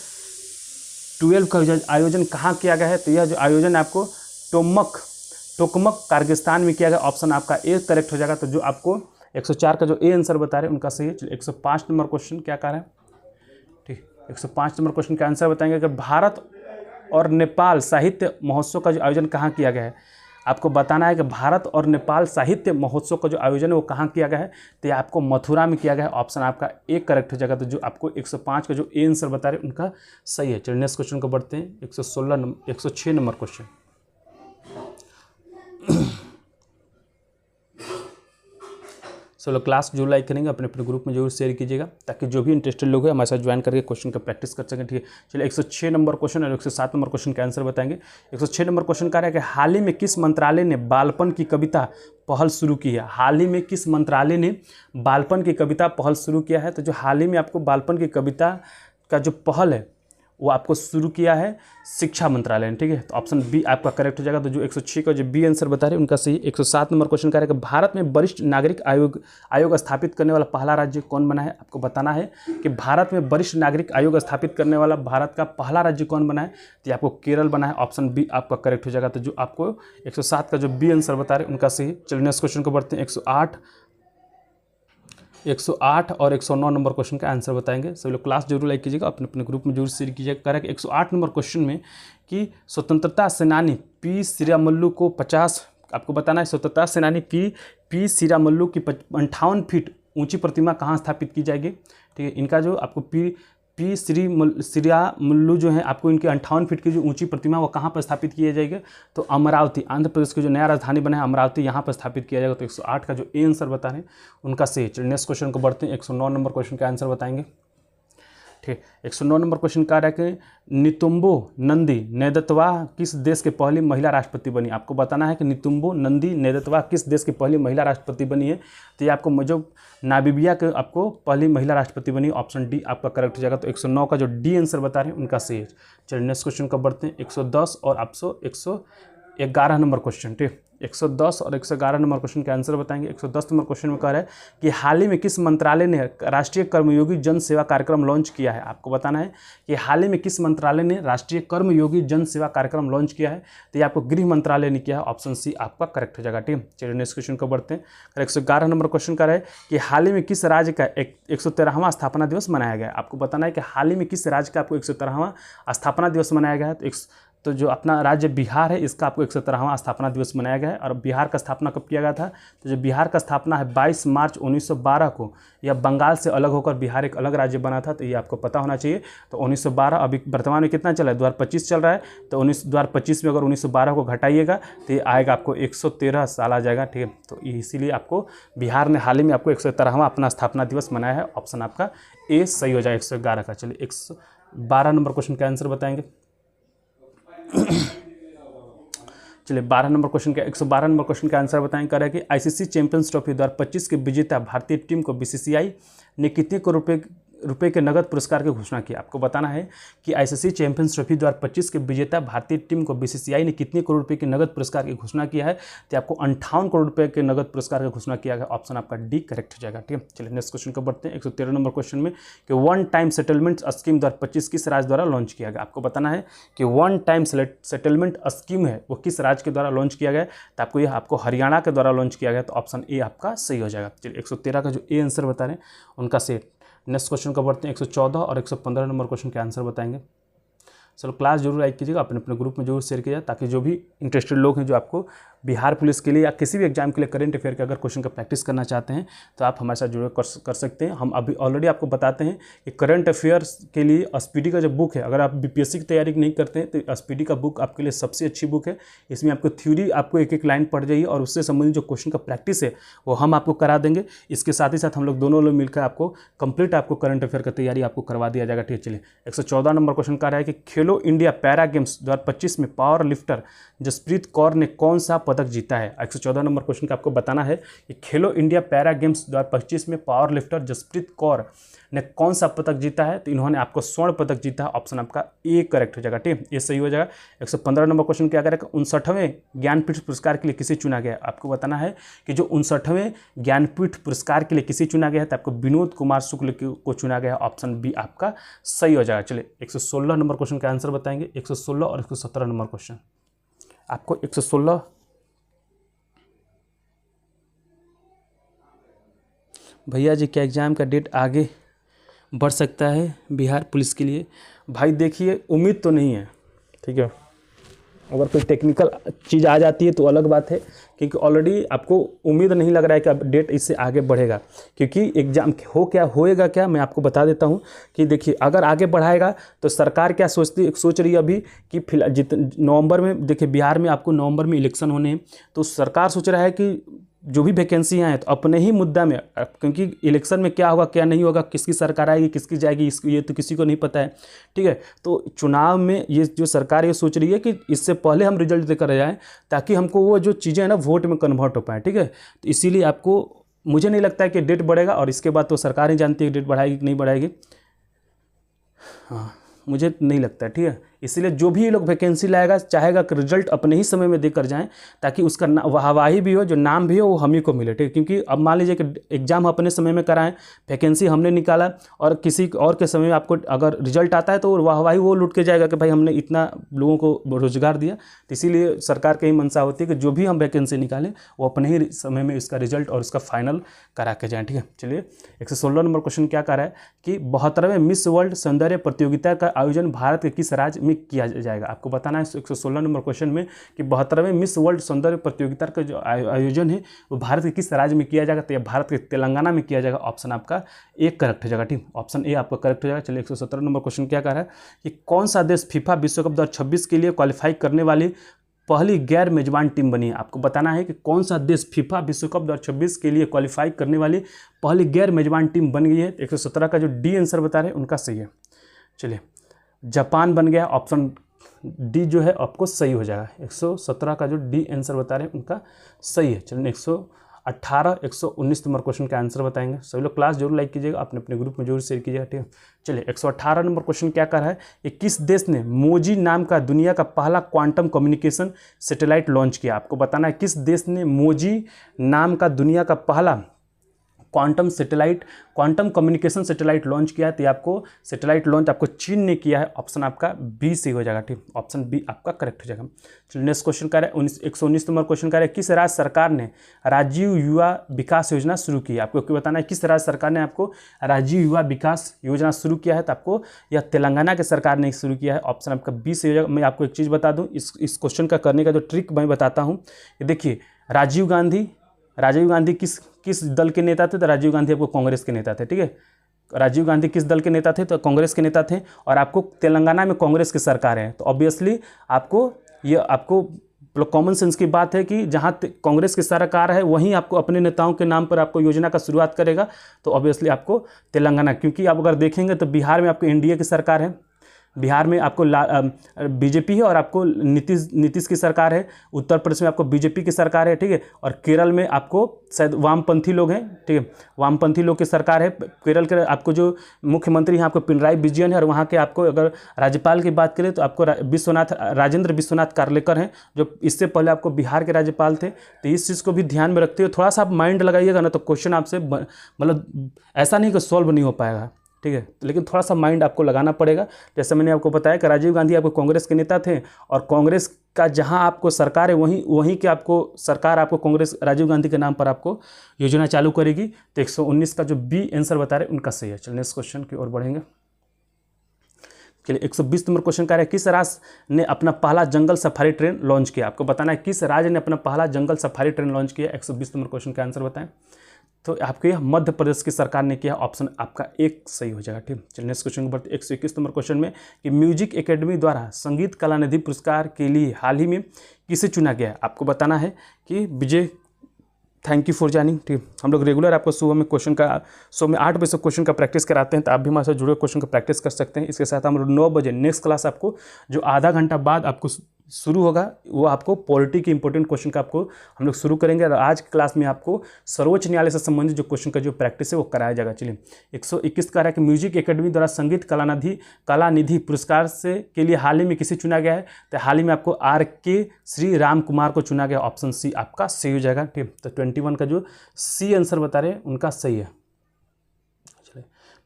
12 का आयोजन कहाँ किया गया है? तो यह जो आयोजन आपको टोकमक किर्गिस्तान में किया गया, ऑप्शन आपका ए करेक्ट हो जाएगा। तो जो आपको 104 का जो ए आंसर बता रहे हैं उनका सही है। चलिए 105 नंबर क्वेश्चन क्या कह रहे हैं, ठीक। 105 नंबर क्वेश्चन का आंसर बताएंगे कि भारत और नेपाल साहित्य महोत्सव का जो आयोजन कहाँ किया गया है? आपको बताना है कि भारत और नेपाल साहित्य महोत्सव का जो आयोजन है वो कहाँ किया गया है? तो ये आपको मथुरा में किया गया है, ऑप्शन आपका ए करेक्ट हो जाएगा। तो जो आपको 105 का जो ए आंसर बता रहे हैं उनका सही है। चलिए नेक्स्ट क्वेश्चन को बढ़ते हैं। 106 नंबर क्वेश्चन। सब लोग क्लास जो लाइक करेंगे अपने अपने ग्रुप में जरूर शेयर कीजिएगा, ताकि जो भी इंटरेस्टेड लोग हैं हमारे साथ ज्वाइन करके क्वेश्चन का प्रैक्टिस कर सकें। ठीक है, चलिए 106 नंबर क्वेश्चन और 107 नंबर क्वेश्चन का आंसर बताएंगे। 106 नंबर क्वेश्चन कह रहा है कि हाल ही में किस मंत्रालय ने बालपन की कविता पहल शुरू की है। हाल ही में किस मंत्रालय ने बालपन की कविता पहल शुरू किया है। तो जो हाल ही में आपको बालपन की कविता का जो पहल है वो आपको शुरू किया है शिक्षा मंत्रालय ने। ठीक है, तो ऑप्शन बी आपका करेक्ट हो जाएगा। तो जो 106 का जो बी आंसर बता रहे हैं उनका सही। 107 नंबर क्वेश्चन कह रहा है कि भारत में वरिष्ठ नागरिक आयोग स्थापित करने वाला पहला राज्य कौन बना है। आपको बताना है कि भारत में वरिष्ठ नागरिक आयोग स्थापित करने वाला भारत का पहला राज्य कौन बना है। तो आपको केरल बना है। ऑप्शन बी आपका करेक्ट हो जाएगा। तो जो आपको 107 का जो बी आंसर बता रहे हैं उनका सही। चलिए नेक्स्ट क्वेश्चन को बढ़ते हैं। 108 और 109 नंबर क्वेश्चन का आंसर बताएंगे। सभी लोग क्लास जरूर लाइक कीजिएगा, अपने अपने ग्रुप में जरूर शेयर कीजिएगा। करेक्ट 108 नंबर क्वेश्चन में कि स्वतंत्रता सेनानी पी सिरामल्लू को 50, आपको बताना है स्वतंत्रता सेनानी पी सिरामल्लू की 58 फीट ऊंची प्रतिमा कहाँ स्थापित की जाएगी। ठीक है, इनका जो आपको पी सिरामल्लू जो है आपको इनकी 58 फीट की जो ऊंची प्रतिमा वो कहाँ पर स्थापित किया जाएगा। तो अमरावती, आंध्र प्रदेश की जो नया राजधानी बना है अमरावती, यहाँ पर स्थापित किया जाएगा। तो 108 का जो ए आंसर बता रहे हैं उनका सही। चलिए नेक्स्ट क्वेश्चन को बढ़ते हैं। 109 नंबर क्वेश्चन का आंसर बताएंगे। ठीक, 109 नंबर क्वेश्चन कह रहा है कि नितुम्बो नंदी नेदतवा किस देश के पहली महिला राष्ट्रपति बनी। आपको बताना है कि नितुम्बो नंदी नेदतवा किस देश की पहली महिला राष्ट्रपति बनी है। तो ये आपको जो नामीबिया के आपको पहली महिला राष्ट्रपति बनी। ऑप्शन डी आपका करेक्ट हो जाएगा। तो 109 का जो डी आंसर बता रहे हैं उनका सही है। चलिए नेक्स्ट क्वेश्चन को बढ़ते हैं। 110 और 111 नंबर क्वेश्चन। ठीक, 110 और 111 नंबर क्वेश्चन के आंसर बताएंगे। 110 नंबर क्वेश्चन में कह रहा है कि हाल ही में किस मंत्रालय ने राष्ट्रीय कर्मयोगी जन सेवा कार्यक्रम लॉन्च किया है। आपको बताना है कि हाल ही में किस मंत्रालय ने राष्ट्रीय कर्मयोगी जन सेवा कार्यक्रम लॉन्च किया है। तो ये आपको गृह मंत्रालय ने किया है। ऑप्शन सी आपका करेक्ट हो जाएगा। ठीक, चलिए नेक्स्ट क्वेश्चन को बढ़ते हैं। 111 नंबर क्वेश्चन कह रहा है कि हाल ही में किस राज्य का 113वां स्थापना दिवस मनाया गया है। आपको बताना है कि हाल ही में किस राज्य का आपको 113वां स्थापना दिवस मनाया गया है। तो जो अपना राज्य बिहार है इसका आपको 113वां स्थापना दिवस मनाया गया है। और बिहार का स्थापना कब किया गया था। तो जो बिहार का स्थापना है 22 मार्च 1912 को, यह बंगाल से अलग होकर बिहार एक अलग राज्य बना था। तो ये आपको पता होना चाहिए। तो 1912 अभी वर्तमान में कितना चला है, 2025 चल रहा है। तो 2025 में अगर 1912 को घटाइएगा तो ये आएगा आपको 113 साल आ जाएगा। ठीक है, तो इसीलिए आपको बिहार ने हाल ही में आपको 113वां अपना स्थापना दिवस मनाया है। ऑप्शन आपका ए सही हो जाएगा 111 का। चलिए 112 नंबर क्वेश्चन का आंसर बताएंगे। चलिए 12 नंबर क्वेश्चन का 112 नंबर क्वेश्चन का आंसर बताएं। कह रहा है कि आईसीसी चैंपियंस ट्रॉफी 2025 के विजेता भारतीय टीम को बीसीसीआई ने कितने करोड़ रुपए के नगद पुरस्कार की घोषणा की। आपको बताना है कि आईसीसी चैंपियंस ट्रॉफी 2025 के विजेता भारतीय टीम को बीसीसीआई ने कितने करोड़ रुपए के नगद पुरस्कार की घोषणा किया है। तो आपको 58 करोड़ रुपए के नगद पुरस्कार की घोषणा किया गया। ऑप्शन आपका डी करेक्ट हो जाएगा। ठीक है, चलिए नेक्स्ट क्वेश्चन को बढ़ते हैं। 113 नंबर क्वेश्चन में कि वन टाइम सेटलमेंट स्कीम 2025 किस राज्य द्वारा लॉन्च किया गया। आपको बताना है कि वन टाइम सेटलमेंट स्कीम है वो किस राज्य के द्वारा लॉन्च किया गया। तो आपको यह आपको हरियाणा के द्वारा लॉन्च किया गया। तो ऑप्शन ए आपका सही हो जाएगा। चलिए 113 का जो ए आंसर बता रहे हैं उनका सही। नेक्स्ट क्वेश्चन को बढ़ते हैं। 114 और 115 नंबर क्वेश्चन के आंसर बताएंगे। चलो क्लास जरूर लाइक कीजिएगा, अपने अपने ग्रुप में जरूर शेयर कीजिएगा, ताकि जो भी इंटरेस्टेड लोग हैं जो आपको बिहार पुलिस के लिए या किसी भी एग्जाम के लिए करंट अफेयर के अगर क्वेश्चन का प्रैक्टिस करना चाहते हैं तो आप हमारे साथ जुड़े कर सकते हैं। हम अभी ऑलरेडी आपको बताते हैं कि करंट अफेयर्स के लिए एसपीडी का जो बुक है, अगर आप बीपीएससी की तैयारी नहीं करते हैं तो एसपीडी का बुक आपके लिए सबसे अच्छी बुक है। इसमें आपको थ्योरी आपको एक एक लाइन पढ़ जाइए और उससे संबंधित जो क्वेश्चन का प्रैक्टिस है वो हम आपको करा देंगे। इसके साथ ही साथ हम लोग दोनों लोग मिलकर आपको कंप्लीट आपको करंट अफेयर का तैयारी आपको करवा दिया जाएगा। ठीक है, चलिए 114 नंबर क्वेश्चन कह रहा है कि खेलो इंडिया पैरा गेम्स 2025 में पावर लिफ्टर जसप्रीत कौर ने कौन सा पदक जीता है। 114 नंबर क्वेश्चन का आपको बताना है कि खेलो इंडिया पैरा गेम्स 2025 में पावर लिफ्टर जसप्रीत कौर ने कौन सा पदक जीता है। तो इन्होंने आपको स्वर्ण पदक जीता है। ऑप्शन आपका ए करेक्ट हो जाएगा। ठीक, ये सही हो जाएगा। 115 नंबर क्वेश्चन क्या करेगा, 59वें ज्ञानपीठ पुरस्कार के लिए किसे चुना गया। आपको बताना है कि जो 59वें ज्ञानपीठ पुरस्कार के लिए किसे चुना गया है। तो आपको विनोद कुमार शुक्ल को चुना गया है। ऑप्शन बी आपका सही हो जाएगा। चलिए 116 नंबर क्वेश्चन का आंसर बताएंगे। 116 और 117 नंबर क्वेश्चन आपको 116 भैया जी क्या एग्ज़ाम का डेट आगे बढ़ सकता है बिहार पुलिस के लिए। भाई देखिए उम्मीद तो नहीं है, ठीक है। अगर कोई टेक्निकल चीज़ आ जाती है तो अलग बात है, क्योंकि ऑलरेडी आपको उम्मीद नहीं लग रहा है कि अब डेट इससे आगे बढ़ेगा, क्योंकि एग्ज़ाम होएगा क्या मैं आपको बता देता हूं कि देखिए अगर आगे बढ़ाएगा तो सरकार क्या सोच रही है अभी कि फिलहाल नवंबर में, देखिए बिहार में आपको नवंबर में इलेक्शन होने हैं, तो सरकार सोच रहा है कि जो भी वैकेंसियाँ हैं तो अपने ही मुद्दा में, क्योंकि इलेक्शन में क्या होगा क्या नहीं होगा, किसकी सरकार आएगी किसकी जाएगी, इसको ये तो किसी को नहीं पता है, ठीक है। तो चुनाव में ये जो सरकार ये सोच रही है कि इससे पहले हम रिजल्ट देकर जाएँ, ताकि हमको वो जो चीज़ें हैं ना वोट में कन्वर्ट हो पाएँ, ठीक है। तो इसीलिए आपको, मुझे नहीं लगता है कि डेट बढ़ेगा, और इसके बाद तो सरकार ही जानती है डेट बढ़ाएगी कि नहीं बढ़ाएगी, हाँ मुझे नहीं लगता है, ठीक है। इसीलिए जो भी ये लोग वैकेंसी लाएगा चाहेगा कि रिजल्ट अपने ही समय में देकर जाएं, ताकि उसका वाहवाही भी हो, जो नाम भी हो वो हम ही को मिले, ठीक है। क्योंकि अब मान लीजिए कि एग्जाम अपने समय में कराएं, वैकेंसी हमने निकाला और किसी और के समय में आपको अगर रिजल्ट आता है तो वाहवाही वो लूट के जाएगा कि भाई हमने इतना लोगों को रोजगार दिया। तो इसीलिए सरकार की मंशा होती है कि जो भी हम वैकेंसी निकालें वो अपने ही समय में इसका रिजल्ट और इसका फाइनल करा के जाएँ, ठीक है। चलिए 116 नंबर क्वेश्चन क्या कह रहा है कि 72वें मिस वर्ल्ड सौंदर्य प्रतियोगिता का आयोजन भारत के किस राज्य में किया जाएगा। आपको बताना है 116 नंबर क्वेश्चन में कि 72वें मिस वर्ल्ड सौंदर्य प्रतियोगिता का जो आयोजन है वो भारत के किस राज्य में किया जाएगा। तो यह भारत के तेलंगाना में किया जाएगा। ऑप्शन आपका ए करेक्ट हो जाएगा, ठीक, ऑप्शन ए आपका करेक्ट हो जाएगा। चलिए 117 नंबर क्वेश्चन क्या कह रहा है कि कौन सा देश फीफा विश्व कप 2026 के लिए क्वालिफाई करने वाली पहली गैर मेजबान टीम बनी है। आपको बताना है कि कौन सा देश फीफा विश्व कप 2026 के लिए क्वालिफाई करने वाली पहली गैर मेजबान टीम बन गई है। 117 का जो डी आंसर बता रहे हैं उनका सही है। चलिए जापान बन गया, ऑप्शन डी जो है आपको सही हो जाएगा। 117 का जो डी आंसर बता रहे हैं उनका सही है। चलिए 118 119 नंबर क्वेश्चन का आंसर बताएंगे। सभी लोग क्लास जरूर लाइक कीजिएगा, अपने अपने ग्रुप में जरूर शेयर कीजिएगा, ठीक है। चलिए 118 नंबर क्वेश्चन क्या कर रहा है कि किस देश ने मोजी नाम का दुनिया का पहला क्वांटम कम्युनिकेशन सैटेलाइट लॉन्च किया। आपको बताना है किस देश ने मोजी नाम का दुनिया का पहला क्वांटम कम्युनिकेशन सैटेलाइट लॉन्च किया है। तो आपको सैटेलाइट लॉन्च आपको चीन ने किया है। ऑप्शन आपका बी से हो जाएगा, ठीक, ऑप्शन बी आपका करेक्ट हो जाएगा। चलिए नेक्स्ट क्वेश्चन का है 119 नंबर क्वेश्चन का है किस राज्य सरकार ने राजीव युवा विकास योजना शुरू की है। आपको क्यों बताना है किस राज्य सरकार ने आपको राजीव युवा विकास योजना शुरू किया है। तो आपको यह तेलंगाना के सरकार ने शुरू किया है। ऑप्शन आपका बी से हो जाएगा। मैं आपको एक चीज़ बता दूँ, इस क्वेश्चन का करने का जो ट्रिक मैं बताता हूँ, देखिए राजीव गांधी किस दल के नेता थे। तो राजीव गांधी आपको कांग्रेस के नेता थे, ठीक है। राजीव गांधी किस दल के नेता थे, तो कांग्रेस के नेता थे। और आपको तेलंगाना में कांग्रेस की सरकार है, तो ऑब्वियसली आपको कॉमन सेंस की बात है कि जहां कांग्रेस की सरकार है वहीं आपको अपने नेताओं के नाम पर आपको योजना का शुरुआत करेगा। तो ऑब्वियसली आपको तेलंगाना, क्योंकि आप अगर देखेंगे तो बिहार में आपको एनडीए की सरकार है, बिहार में आपको बीजेपी है और आपको नीतीश की सरकार है। उत्तर प्रदेश में आपको बीजेपी की सरकार है, ठीक है। और केरल में आपको शायद वामपंथी लोग हैं, ठीक है, वामपंथी लोग की सरकार है। केरल के आपको जो मुख्यमंत्री हैं आपको पिनराई विजयन है। और वहाँ के आपको अगर राज्यपाल की बात करें तो आपको राजेंद्र विश्वनाथ कार्लेकर हैं, जो इससे पहले आपको बिहार के राज्यपाल थे। तो इस चीज़ को भी ध्यान में रखते हुए थोड़ा सा आप माइंड लगाइएगा ना, तो क्वेश्चन आपसे मतलब ऐसा नहीं कि सॉल्व नहीं हो पाएगा, ठीक है। लेकिन थोड़ा सा माइंड आपको लगाना पड़ेगा। जैसे मैंने आपको बताया कि राजीव गांधी आपको कांग्रेस के नेता थे, और कांग्रेस का जहां आपको सरकार है वहीं की आपको सरकार आपको कांग्रेस राजीव गांधी के नाम पर आपको योजना चालू करेगी। तो 119 का जो बी आंसर बता रहे हैं उनका सही है। चलिए नेक्स्ट क्वेश्चन की ओर बढ़ेंगे। चलिए 120 नंबर क्वेश्चन का है किस राज्य ने अपना पहला जंगल सफारी ट्रेन लॉन्च किया। आपको बताना है किस राज्य ने अपना पहला जंगल सफारी ट्रेन लॉन्च किया। 120 नंबर क्वेश्चन का आंसर बताएं। तो आपको यह मध्य प्रदेश की सरकार ने किया। ऑप्शन आपका एक सही हो जाएगा, ठीक। चलिए नेक्स्ट क्वेश्चन बढ़ते 121 नंबर क्वेश्चन में कि म्यूजिक एकेडमी द्वारा संगीत कला निधि पुरस्कार के लिए हाल ही में किसे चुना गया। आपको बताना है कि विजय, थैंक यू फॉर ज्वाइनिंग, ठीक। हम लोग रेगुलर आपको सुबह में 8 बजे से क्वेश्चन का प्रैक्टिस कराते हैं। तो आप भी हमारे साथ जुड़े क्वेश्चन का प्रैक्टिस कर सकते हैं। इसके साथ हम लोग 9 बजे नेक्स्ट क्लास आपको जो आधा घंटा बाद आपको शुरू होगा वो आपको पॉलिटी के इंपॉर्टेंट क्वेश्चन का आपको हम लोग शुरू करेंगे। और आज की क्लास में आपको सर्वोच्च न्यायालय से संबंधित जो क्वेश्चन का जो प्रैक्टिस है वो कराया जाएगा। चलिए 121 का है कि म्यूजिक एकेडमी द्वारा संगीत कला निधि पुरस्कार से के लिए हाल ही में किसे चुना गया है। तो हाल ही में आपको RK श्री राम कुमार को चुना गया। ऑप्शन सी आपका सही हो जाएगा, ठीक। तो 21 का जो सी आंसर बता रहे हैं उनका सही है।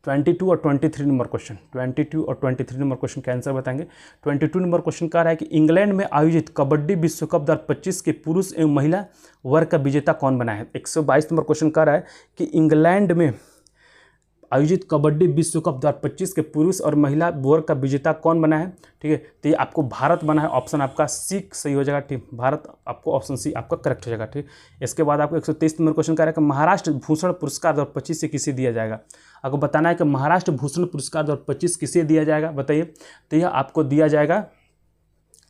22 और 23 नंबर क्वेश्चन, 22 और 23 नंबर क्वेश्चन का आंसर बताएंगे। 22 नंबर क्वेश्चन कह रहा है कि इंग्लैंड में आयोजित कबड्डी विश्व कप 2025 के पुरुष एवं महिला वर्ग का विजेता कौन बना है। 122 नंबर क्वेश्चन कह रहा है कि इंग्लैंड में आयोजित कबड्डी विश्व कप 2025 के पुरुष और महिला वर्ग का विजेता कौन बना है, ठीक है। तो ये आपको भारत बना है। ऑप्शन आपका सी सही हो जाएगा, ठीक। भारत आपको ऑप्शन सी आपका करेक्ट हो जाएगा, ठीक। इसके बाद आपको 123 नंबर क्वेश्चन कह रहा है कि महाराष्ट्र भूषण पुरस्कार 2025 से किसे दिया जाएगा। आपको बताना है कि महाराष्ट्र भूषण पुरस्कार 2025 किसे दिया जाएगा, बताइए। तो यह आपको दिया जाएगा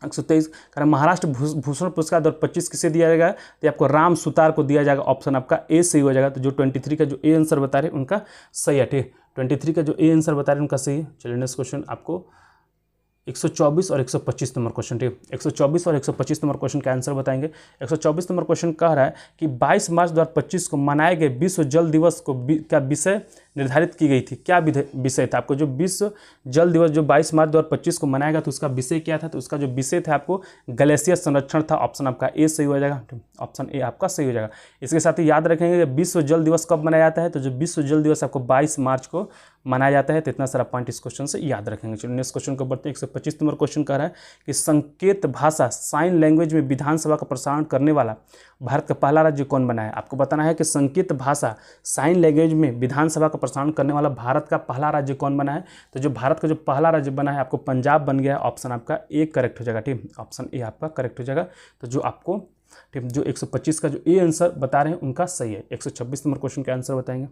123 कह रहा महाराष्ट्र भूषण पुरस्कार 2025 किसे दिया जाएगा, तो आपको राम सुतार को दिया जाएगा। ऑप्शन आपका ए सही हो जाएगा। तो जो 23 का जो ए आंसर बता रहे हैं उनका सही है। ठीक, 23 का जो ए आंसर बता रहे हैं उनका सही है। चलिए नेक्स्ट क्वेश्चन आपको 124 और 125 नंबर क्वेश्चन। ठीक, 124 और 125 नंबर क्वेश्चन का आंसर बताएंगे। 124 नंबर क्वेश्चन कह रहा है कि 22 मार्च 2025 को मनाए गए विश्व जल दिवस को क्या विषय निर्धारित की गई थी, क्या विषय था। आपको जो विश्व जल दिवस जो 22 मार्च 2025 को मनाएगा तो उसका विषय क्या था, तो उसका जो विषय था आपको ग्लेशियर संरक्षण था। ऑप्शन आपका ए सही हो जाएगा। ऑप्शन ए आपका सही हो जाएगा। इसके साथ ही याद रखेंगे कि विश्व जल दिवस कब मनाया जाता है, तो जो विश्व जल दिवस आपको 22 मार्च को मनाया जाता है। तो इतना सारा पॉइंट इस क्वेश्चन से याद रखेंगे। चलिए नेक्स्ट क्वेश्चन को बढ़ते हैं। 125 नंबर क्वेश्चन कह रहा है कि संकेत भाषा साइन लैंग्वेज में विधानसभा का प्रसारण करने वाला भारत का पहला राज्य कौन बना है। आपको बताना है कि संकेत भाषा साइन लैंग्वेज में विधानसभा का प्रसारण करने वाला भारत का पहला राज्य कौन बना है। तो जो भारत का जो पहला राज्य बना है आपको पंजाब बन गया है। ऑप्शन आपका ए करेक्ट हो जाएगा। ठीक, ऑप्शन ए आपका करेक्ट हो जाएगा। तो जो आपको ठीक जो 125 का जो ए आंसर बता रहे हैं उनका सही है। 126 नंबर क्वेश्चन का आंसर बताएंगे।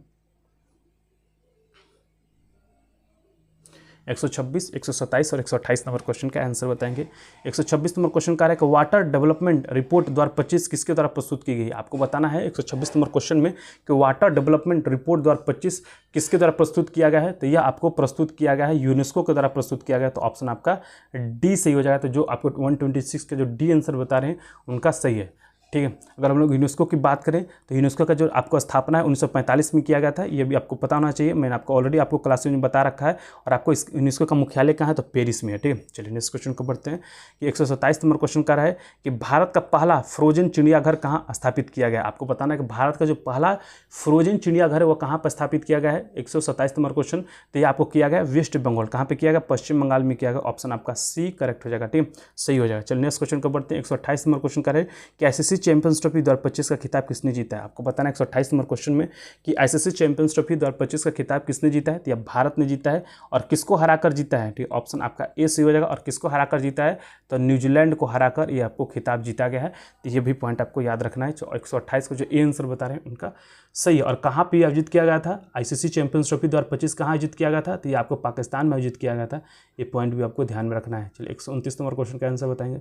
126, 127 और 128 नंबर क्वेश्चन का आंसर बताएंगे। 126 नंबर क्वेश्चन का है कि वाटर डेवलपमेंट रिपोर्ट 2025 किसके द्वारा प्रस्तुत की गई। आपको बताना है 126 नंबर क्वेश्चन में कि वाटर डेवलपमेंट रिपोर्ट 2025 किसके द्वारा प्रस्तुत किया गया है। तो यह आपको प्रस्तुत किया गया है यूनेस्को के द्वारा प्रस्तुत किया गया है। तो ऑप्शन आपका डी सही हो जाएगा। तो जो आपको 126 के जो डी आंसर बता रहे हैं उनका सही है। ठीक है, अगर हम लोग यूनेस्को की बात करें तो यूनेस्को का जो आपको स्थापना है 1945 में किया गया था। ये भी आपको पता होना चाहिए। मैंने आपको ऑलरेडी आपको क्लास में बता रखा है। और आपको इस यूनेस्को का मुख्यालय कहाँ है, तो पेरिस में है। ठीक है, चलिए नेक्स्ट क्वेश्चन को बढ़ते हैं कि 127 नंबर क्वेश्चन का है कि भारत का पहला फ्रोजन चिड़ियाघर कहाँ स्थापित किया गया। आपको बताना है कि भारत का जो पहला फ्रोजन चिड़ियाघर है वो कहाँ पर स्थापित किया गया है। 127 नंबर क्वेश्चन तो ये आपको किया गया वेस्ट बंगाल। कहाँ पर किया गया, पश्चिम बंगाल में किया गया। ऑप्शन आपका सी करेक्ट हो जाएगा। ठीक, सही हो जाएगा। चलिए नेक्स्ट क्वेश्चन को बढ़ते हैं। 128 नंबर क्वेश्चन का है कि आईसीसी चैंपियंस ट्रॉफी 2025 का खिताब किसने जीता है। आपको बताना है 128 नंबर क्वेश्चन में कि आईसीसी चैंपियंस ट्रॉफी 2025 का खिताब किसने जीता है। तो यह भारत ने जीता है। और किसको हराकर जीता है, ठीक, ऑप्शन आपका ए सही हो जाएगा। और किसको हराकर जीता है, तो न्यूजीलैंड को हराकर ये आपको खिताब जीता गया है। तो ये भी पॉइंट आपको याद रखना है। 128 को जो ए आंसर बता रहे हैं उनका सही है। और कहाँ पर आयोजित किया गया था, आईसीसी चैंपियंस ट्रॉफी 2025 कहाँ आयोजित किया गया था, तो ये आपको पाकिस्तान में आयोजित किया गया था। ये पॉइंट भी आपको ध्यान में रखना है। चलिए 129 नंबर क्वेश्चन का आंसर बताएंगे।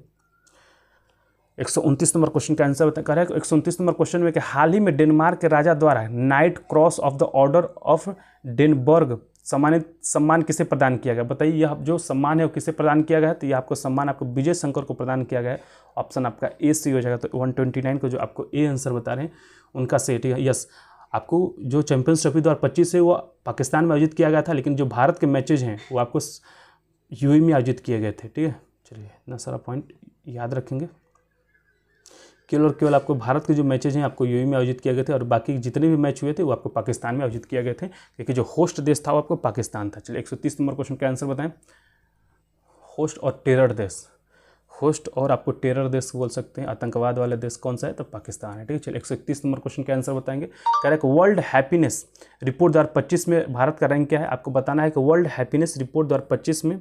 129 नंबर क्वेश्चन का आंसर कर रहे हैं। 129 नंबर क्वेश्चन में कि हाल ही में डेनमार्क के राजा द्वारा knight cross of the order of Dannebrog सम्मान किसे प्रदान किया गया। बताइए यह जो सम्मान है वो किसे प्रदान किया गया है। तो यह आपको सम्मान आपको विजय शंकर को प्रदान किया गया है। ऑप्शन आपका ए सही हो जाएगा। तो 129 को जो आपको ए आंसर बता रहे हैं उनका सही। ठीक है, यस, आपको जो चैंपियंस ट्रॉफी 2025 है वो पाकिस्तान में आयोजित किया गया था। लेकिन जो भारत के मैचेज हैं वो आपको यूएई में आयोजित किए गए थे। ठीक है, चलिए इतना सारा पॉइंट याद रखेंगे। केवल और केवल आपको भारत के जो मैचेज हैं आपको यूएई में आयोजित किए गए थे। और बाकी जितने भी मैच हुए थे वो आपको पाकिस्तान में आयोजित किए गए थे, क्योंकि जो होस्ट देश था वो आपको पाकिस्तान था। चलिए 130 नंबर क्वेश्चन का आंसर बताएं। होस्ट और टेरर देश, होस्ट और आपको टेरर देश बोल सकते हैं, आतंकवाद वाला देश कौन सा है, तो पाकिस्तान है। ठीक है, चलिए 131 नंबर क्वेश्चन का आंसर बताएंगे। कह रहा है कि वर्ल्ड हैप्पीनेस रिपोर्ट 2025 में भारत का रैंक क्या है। आपको बताना है कि वर्ल्ड हैप्पीनेस रिपोर्ट 2025 में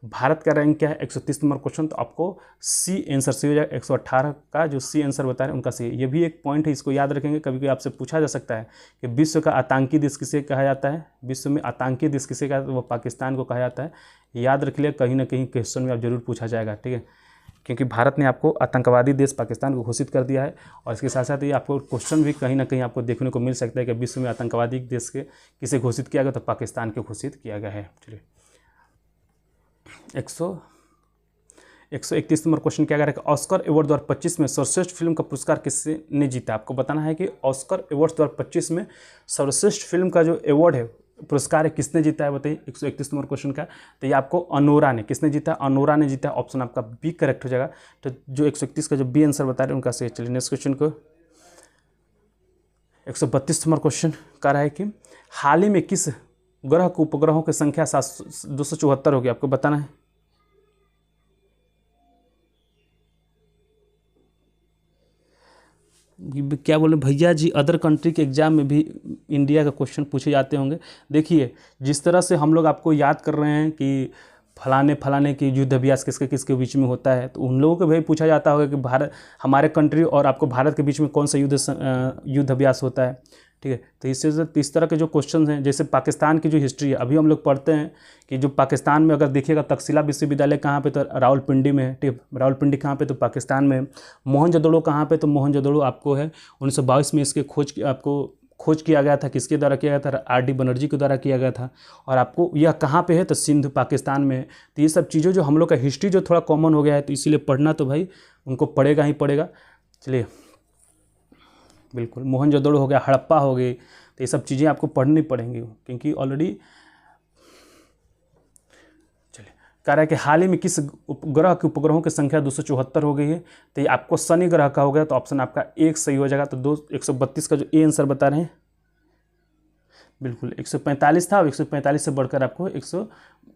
भारत का रैंक क्या है। 130 नंबर क्वेश्चन, तो आपको सी आंसर सही हो जाएगा। 118 का जो सी आंसर बता रहे हैं उनका सही है। ये भी एक पॉइंट है, इसको याद रखेंगे। कभी कभी आपसे पूछा जा सकता है कि विश्व का आतंकी देश किसे कहा जाता है, विश्व में आतंकी देश किसे कहा जाता है, वो पाकिस्तान को कहा जाता है। याद रख लिया, कहीं ना कहीं क्वेश्चन में आप जरूर पूछा जाएगा। ठीक है, क्योंकि भारत ने आपको आतंकवादी देश पाकिस्तान को घोषित कर दिया है। और इसके साथ साथ ये आपको क्वेश्चन भी कहीं ना कहीं आपको देखने को मिल सकता है कि विश्व में आतंकवादी देश के किसे घोषित किया गया, तो पाकिस्तान को घोषित किया गया है। चलिए 131 नंबर क्वेश्चन क्या कह रहा है कि ऑस्कर अवार्ड 2025 में सर्वश्रेष्ठ फिल्म का पुरस्कार किसने जीता। आपको बताना है कि ऑस्कर अवार्ड 2025 में सर्वश्रेष्ठ फिल्म का जो अवार्ड है, पुरस्कार है, किसने जीता है बताइए। 131 नंबर क्वेश्चन का, तो ये आपको अनोरा ने, किसने जीता, अनोरा ने जीता। ऑप्शन आपका बी करेक्ट हो जाएगा। तो जो 131 का जो बी आंसर बता रहे हैं उनका सही। चलिए नेक्स्ट क्वेश्चन को 132 नंबर क्वेश्चन कह रहा है कि हाल ही में किस ग्रह को उपग्रहों की संख्या 274 होगी। आपको बताना है। क्या बोले भैया जी, अदर कंट्री के एग्जाम में भी इंडिया का क्वेश्चन पूछे जाते होंगे। देखिए जिस तरह से हम लोग आपको याद कर रहे हैं कि फलाने फलाने की युद्ध अभ्यास किसके किसके बीच में होता है, तो उन लोगों को भी पूछा जाता होगा कि भारत, हमारे कंट्री और आपको भारत के बीच में कौन सा युद्ध अभ्यास होता है। ठीक है, तो इस तरह के जो क्वेश्चन हैं, जैसे पाकिस्तान की जो हिस्ट्री है, अभी हम लोग पढ़ते हैं कि जो पाकिस्तान में अगर देखिएगा तक्षशिला विश्वविद्यालय कहाँ पे, तो रावलपिंडी में है। ठीक है, रावलपिंडी कहाँ पे, तो पाकिस्तान में है। मोहनजोदड़ो कहाँ पे, तो मोहनजोदड़ो आपको है 1922 में इसके खोज किया गया था। किसके द्वारा किया गया था, आर डी बनर्जी के द्वारा किया गया था। और आपको यह कहाँ पे है, तो सिंध पाकिस्तान में है। तो ये सब चीज़ें जो हम लोग का हिस्ट्री जो थोड़ा कॉमन हो गया है, तो इसीलिए पढ़ना तो भाई उनको पड़ेगा ही पड़ेगा। चलिए, बिल्कुल मोहनजोदड़ो हो गया, हड़प्पा हो गई, तो ये सब चीज़ें आपको पढ़नी पड़ेंगी क्योंकि ऑलरेडी। चलिए, कह रहा है कि हाल ही में किस उपग्रह के उपग्रहों की संख्या 274 हो गई है, तो ये आपको शनि ग्रह का हो गया, तो ऑप्शन आपका एक सही हो जाएगा। तो 132 का जो ए आंसर बता रहे हैं, बिल्कुल 145 था, और 145 से बढ़कर आपको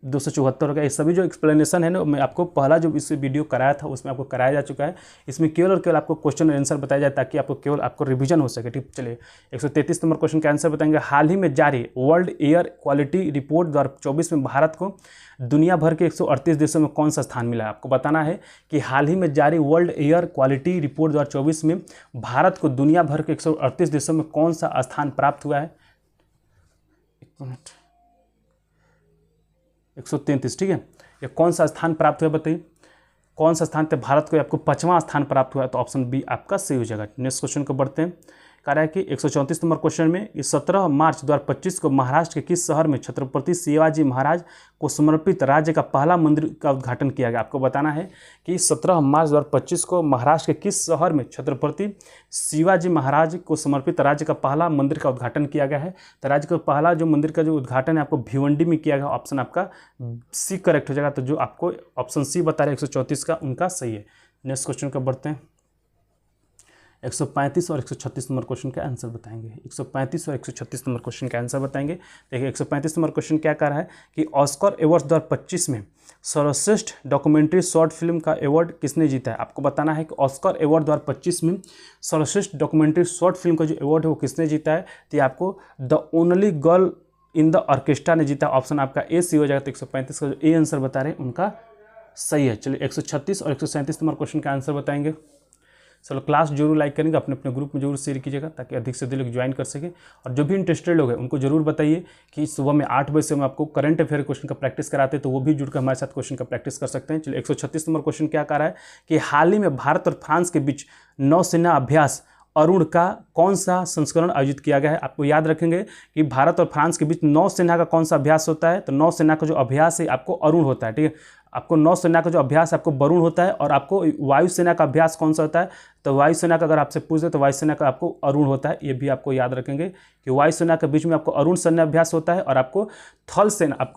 274 हो गया। ये सभी जो एक्सप्लेनेशन है ना, मैं आपको पहला जो इस वीडियो कराया था उसमें आपको कराया जा चुका है। इसमें केवल और केवल आपको क्वेश्चन और आंसर बताया जाए ताकि आपको रिवीजन हो सके। ठीक, चलिए 133 नंबर क्वेश्चन का आंसर बताएंगे। हाल ही में जारी वर्ल्ड एयर क्वालिटी रिपोर्ट 2024 में भारत को दुनिया भर के 138 देशों में कौन सा स्थान मिला है। आपको बताना है कि हाल ही में जारी वर्ल्ड एयर क्वालिटी रिपोर्ट 2024 में भारत को दुनिया भर के 138 देशों में कौन सा स्थान प्राप्त हुआ है। 133, ठीक है, ये कौन सा स्थान प्राप्त हुआ बताइए, कौन सा स्थान थे भारत को, आपको 5वां स्थान प्राप्त हुआ, तो ऑप्शन बी आपका सही हो जाएगा। नेक्स्ट क्वेश्चन को बढ़ते हैं। कह रहा है कि 134 नंबर क्वेश्चन में, इस 17 मार्च 2025 को महाराष्ट्र के किस शहर में छत्रपति शिवाजी महाराज को समर्पित राज्य का पहला मंदिर का उद्घाटन किया गया। आपको बताना है कि 17 मार्च 2025 को महाराष्ट्र के किस शहर में छत्रपति शिवाजी महाराज को समर्पित राज्य का पहला मंदिर का उद्घाटन किया गया है। तो राज्य का पहला जो मंदिर का जो उद्घाटन है आपको भिवंडी में किया गया। ऑप्शन आपका सी करेक्ट हो जाएगा। तो जो आपको ऑप्शन सी बता रहे 134 का, उनका सही है। नेक्स्ट क्वेश्चन का बढ़ते हैं। 135 और 136 नंबर क्वेश्चन का आंसर बताएंगे। 135 और 136 नंबर क्वेश्चन का आंसर बताएंगे। देखिए 135 नंबर क्वेश्चन क्या कह रहा है कि ऑस्कर अवार्ड 2025 में सर्वश्रेष्ठ डॉक्यूमेंट्री शॉर्ट फिल्म का अवार्ड किसने जीता है। आपको बताना है कि ऑस्कर अवार्ड 2025 में सर्वश्रेष्ठ डॉक्यूमेंट्री शॉर्ट फिल्म का जो अवार्ड है वो किसने जीता है। तो आपको the only girl in the orchestra ने जीता। ऑप्शन आपका ए सी हो जाएगा। तो 135 का जो ए आंसर बता रहे हैं उनका सही है। चलिए 136 और 137 नंबर क्वेश्चन का आंसर बताएंगे। चलो क्लास जरूर लाइक करेंगे, अपने अपने ग्रुप में जरूर शेयर कीजिएगा ताकि अधिक से अधिक लोग ज्वाइन कर सके। और जो भी इंटरेस्टेड लोग हैं उनको जरूर बताइए कि सुबह में 8 बजे से हम आपको करंट अफेयर क्वेश्चन का प्रैक्टिस कराते हैं, तो वो भी जुड़कर हमारे साथ क्वेश्चन का प्रैक्टिस कर सकते हैं। चलिए 136 नंबर क्वेश्चन क्या कह रहा है कि हाल ही में भारत और फ्रांस के बीच नौसेना अभ्यास अरुण का कौन सा संस्करण आयोजित किया गया है। आपको याद रखेंगे कि भारत और फ्रांस के बीच नौसेना का कौन सा अभ्यास होता है। तो नौसेना का जो अभ्यास है आपको अरुण होता है। ठीक है, आपको नौसेना का जो अभ्यास आपको वरुण होता है, और आपको वायुसेना का अभ्यास कौन सा होता है। तो वायुसेना का अगर आपसे पूछ दे तो वायुसेना का आपको अरुण होता है। ये भी आपको याद रखेंगे कि वायुसेना के बीच में आपको अरुण सैन्य अभ्यास होता है, और आपको थल सेना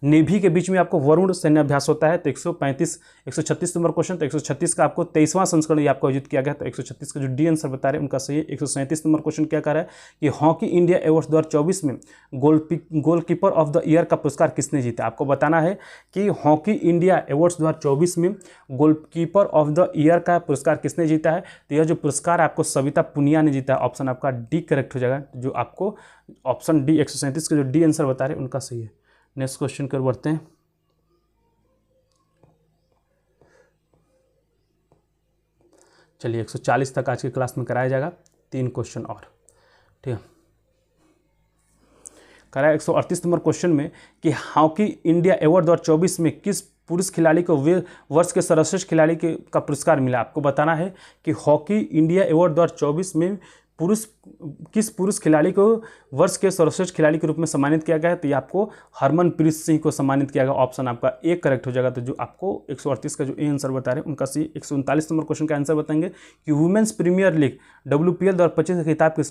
नेवी के बीच में आपको वरुण सैन्य अभ्यास होता है। तो 136 नंबर क्वेश्चन, तो 136 का आपको 23वां संस्करण ये आपको आयोजित किया गया। तो 136 का जो डी आंसर बता रहे हैं उनका सही है। 137 नंबर क्वेश्चन क्या कर रहा है कि हॉकी इंडिया अवार्ड 2024 में गोलकीपर ऑफ द ईयर का पुरस्कार किसने जीता। आपको बताना है कि हॉकी इंडिया अवार्ड्स 2024 में गोलकीपर ऑफ द ईयर का पुरस्कार किसने जीता है। तो यह जो पुरस्कार आपको सविता पुनिया ने जीता है। ऑप्शन आपका डी करेक्ट हो जाएगा। जो आपको ऑप्शन डी 137 का जो डी आंसर बता रहे हैं उनका सही है। नेक्स्ट क्वेश्चन कर बढ़ते हैं। चलिए 140 तक आज की क्लास में कराया जाएगा। 3 क्वेश्चन और, ठीक है। करा 138 नंबर क्वेश्चन में कि हॉकी इंडिया अवार्ड 2024 में किस पुरुष खिलाड़ी को वर्ष के सर्वश्रेष्ठ खिलाड़ी का पुरस्कार मिला। आपको बताना है कि हॉकी इंडिया अवार्ड 2024 में किस पुरुष खिलाड़ी को वर्ष के सर्वश्रेष्ठ खिलाड़ी के रूप में सम्मानित किया गया है। तो ये आपको हरमनप्रीत सिंह को सम्मानित किया गया। ऑप्शन आपका एक करेक्ट हो जाएगा। तो जो आपको 138 का जो ए आंसर बता रहे हैं उनका सी। 139 नंबर क्वेश्चन का आंसर बताएंगे कि वुमेन्स प्रीमियर लीग WPL 2025 का खिताब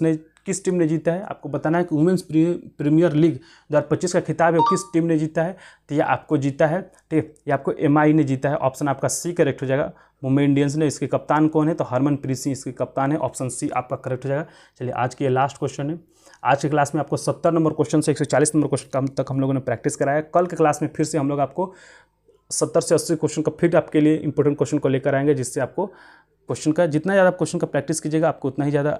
किस टीम ने जीता है। आपको बताना है कि वुमेन्स प्रीमियर लीग 2025 का खिताब है किस टीम ने जीता है। तो यह आपको जीता है, ठीक है, ये आपको MI ने जीता है। ऑप्शन आपका सी करेक्ट हो जाएगा। मुंबई इंडियंस ने, इसके कप्तान कौन है तो हरमनप्रीत सिंह इसके कप्तान है। ऑप्शन सी आपका करेक्ट हो जाएगा। चलिए आज के लास्ट क्वेश्चन है। आज की क्लास में आपको 70 नंबर क्वेश्चन से 140 नंबर क्वेश्चन तक हम लोगों ने प्रैक्टिस कराया। कल के क्लास में फिर से हम लोग आपको 70 से 80 क्वेश्चन का फिर आपके लिए इंपॉर्टेंट क्वेश्चन को लेकर आएंगे, जिससे आपको क्वेश्चन का जितना ज़्यादा क्वेश्चन का प्रैक्टिस कीजिएगा आपको उतना ही ज़्यादा,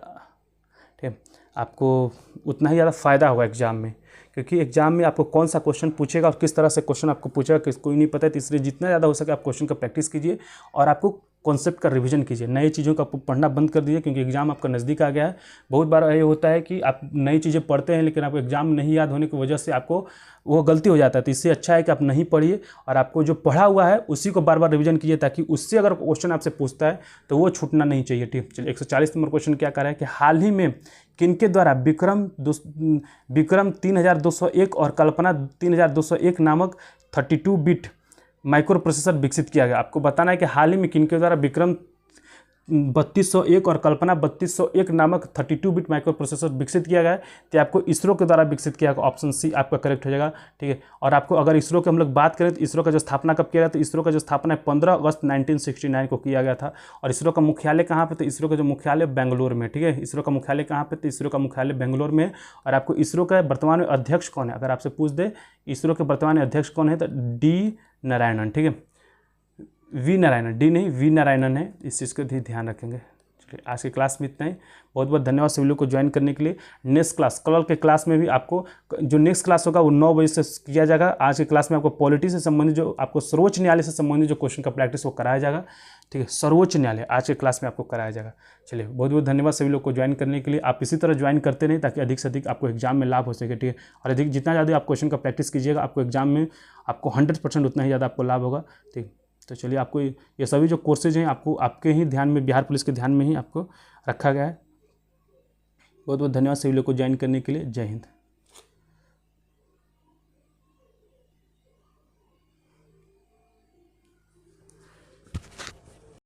ठीक है, आपको उतना ही ज़्यादा फ़ायदा होगा एग्जाम में। क्योंकि एग्जाम में आपको कौन सा क्वेश्चन पूछेगा और किस तरह से क्वेश्चन आपको पूछेगा कोई नहीं पता है। तो इसलिए जितना ज़्यादा हो सके आप क्वेश्चन का प्रैक्टिस कीजिए और आपको कॉन्सेप्ट का रिवीजन कीजिए। नई चीज़ों का पढ़ना बंद कर दीजिए, क्योंकि एग्जाम आपका नज़दीक आ गया है। बहुत बार ये होता है कि आप नई चीज़ें पढ़ते हैं लेकिन आपको एग्जाम नहीं याद होने की वजह से आपको वो गलती हो जाता है। तो इससे अच्छा है कि आप नहीं पढ़िए और आपको जो पढ़ा हुआ है उसी को बार बार रिवीजन कीजिए, ताकि उससे अगर क्वेश्चन आपसे पूछता है तो वो छूटना नहीं चाहिए। ठीक, चलिए 140 नंबर क्वेश्चन क्या कर रहा है कि हाल ही में किनके द्वारा विक्रम 3201 और कल्पना 3201 नामक 32 बिट माइक्रो प्रोसेसर विकसित किया गया। आपको बताना है कि हाल ही में किनके द्वारा विक्रम 3201 और कल्पना 3201 नामक 32 बिट माइक्रो प्रोसेसर विकसित किया गया है। तो आपको इसरो के द्वारा विकसित किया गया, ऑप्शन सी आपका करेक्ट हो जाएगा। ठीक है, और आपको अगर इसरो के हम लोग बात करें तो इसरो का जो स्थापना कब किया गया, तो इसरो का जो स्थापना 15 अगस्त 1969 को किया गया था। और इसरो का मुख्यालय कहाँ पे, तो इसरो का जो मुख्यालय बेंगलोर में। ठीक है, इसरो का मुख्यालय कहाँ पे, तो इसरो का मुख्यालय बेंगलोर में। और आपको इसरो का वर्तमान में अध्यक्ष कौन है, अगर आपसे पूछ दे इसरो के वर्तमान अध्यक्ष कौन है, तो डी नारायणन। ठीक है, वी नारायणन, डी नहीं वी नारायणन है, इस चीज़ को ध्यान रखेंगे। चलिए आज की क्लास में इतना ही। बहुत बहुत धन्यवाद सभी लोग को ज्वाइन करने के लिए। नेक्स्ट क्लास कल के क्लास में भी आपको जो नेक्स्ट क्लास होगा वो 9 बजे से किया जाएगा। आज की क्लास में आपको पॉलिटी से संबंधित जो आपको सर्वोच्च न्यायालय से संबंधित जो क्वेश्चन का प्रैक्टिस वो कराया जाएगा। ठीक है, सर्वोच्च न्यायालय आज के क्लास में आपको कराया जाएगा। चलिए बहुत बहुत धन्यवाद सभी लोग को ज्वाइन करने के लिए। आप इसी तरह ज्वाइन करते रहें ताकि अधिक से अधिक आपको एग्जाम में लाभ हो सके। ठीक है, और अधिक जितना ज़्यादा आप क्वेश्चन का प्रैक्टिस कीजिएगा आपको एग्जाम में आपको 100% उतना ही ज़्यादा आपको लाभ होगा। ठीक, तो चलिए आपको ये सभी जो कोर्सेज हैं आपको आपके ही ध्यान में, बिहार पुलिस के ध्यान में ही आपको रखा गया है। बहुत बहुत धन्यवाद सभी लोग को ज्वाइन करने के लिए। जय हिंद।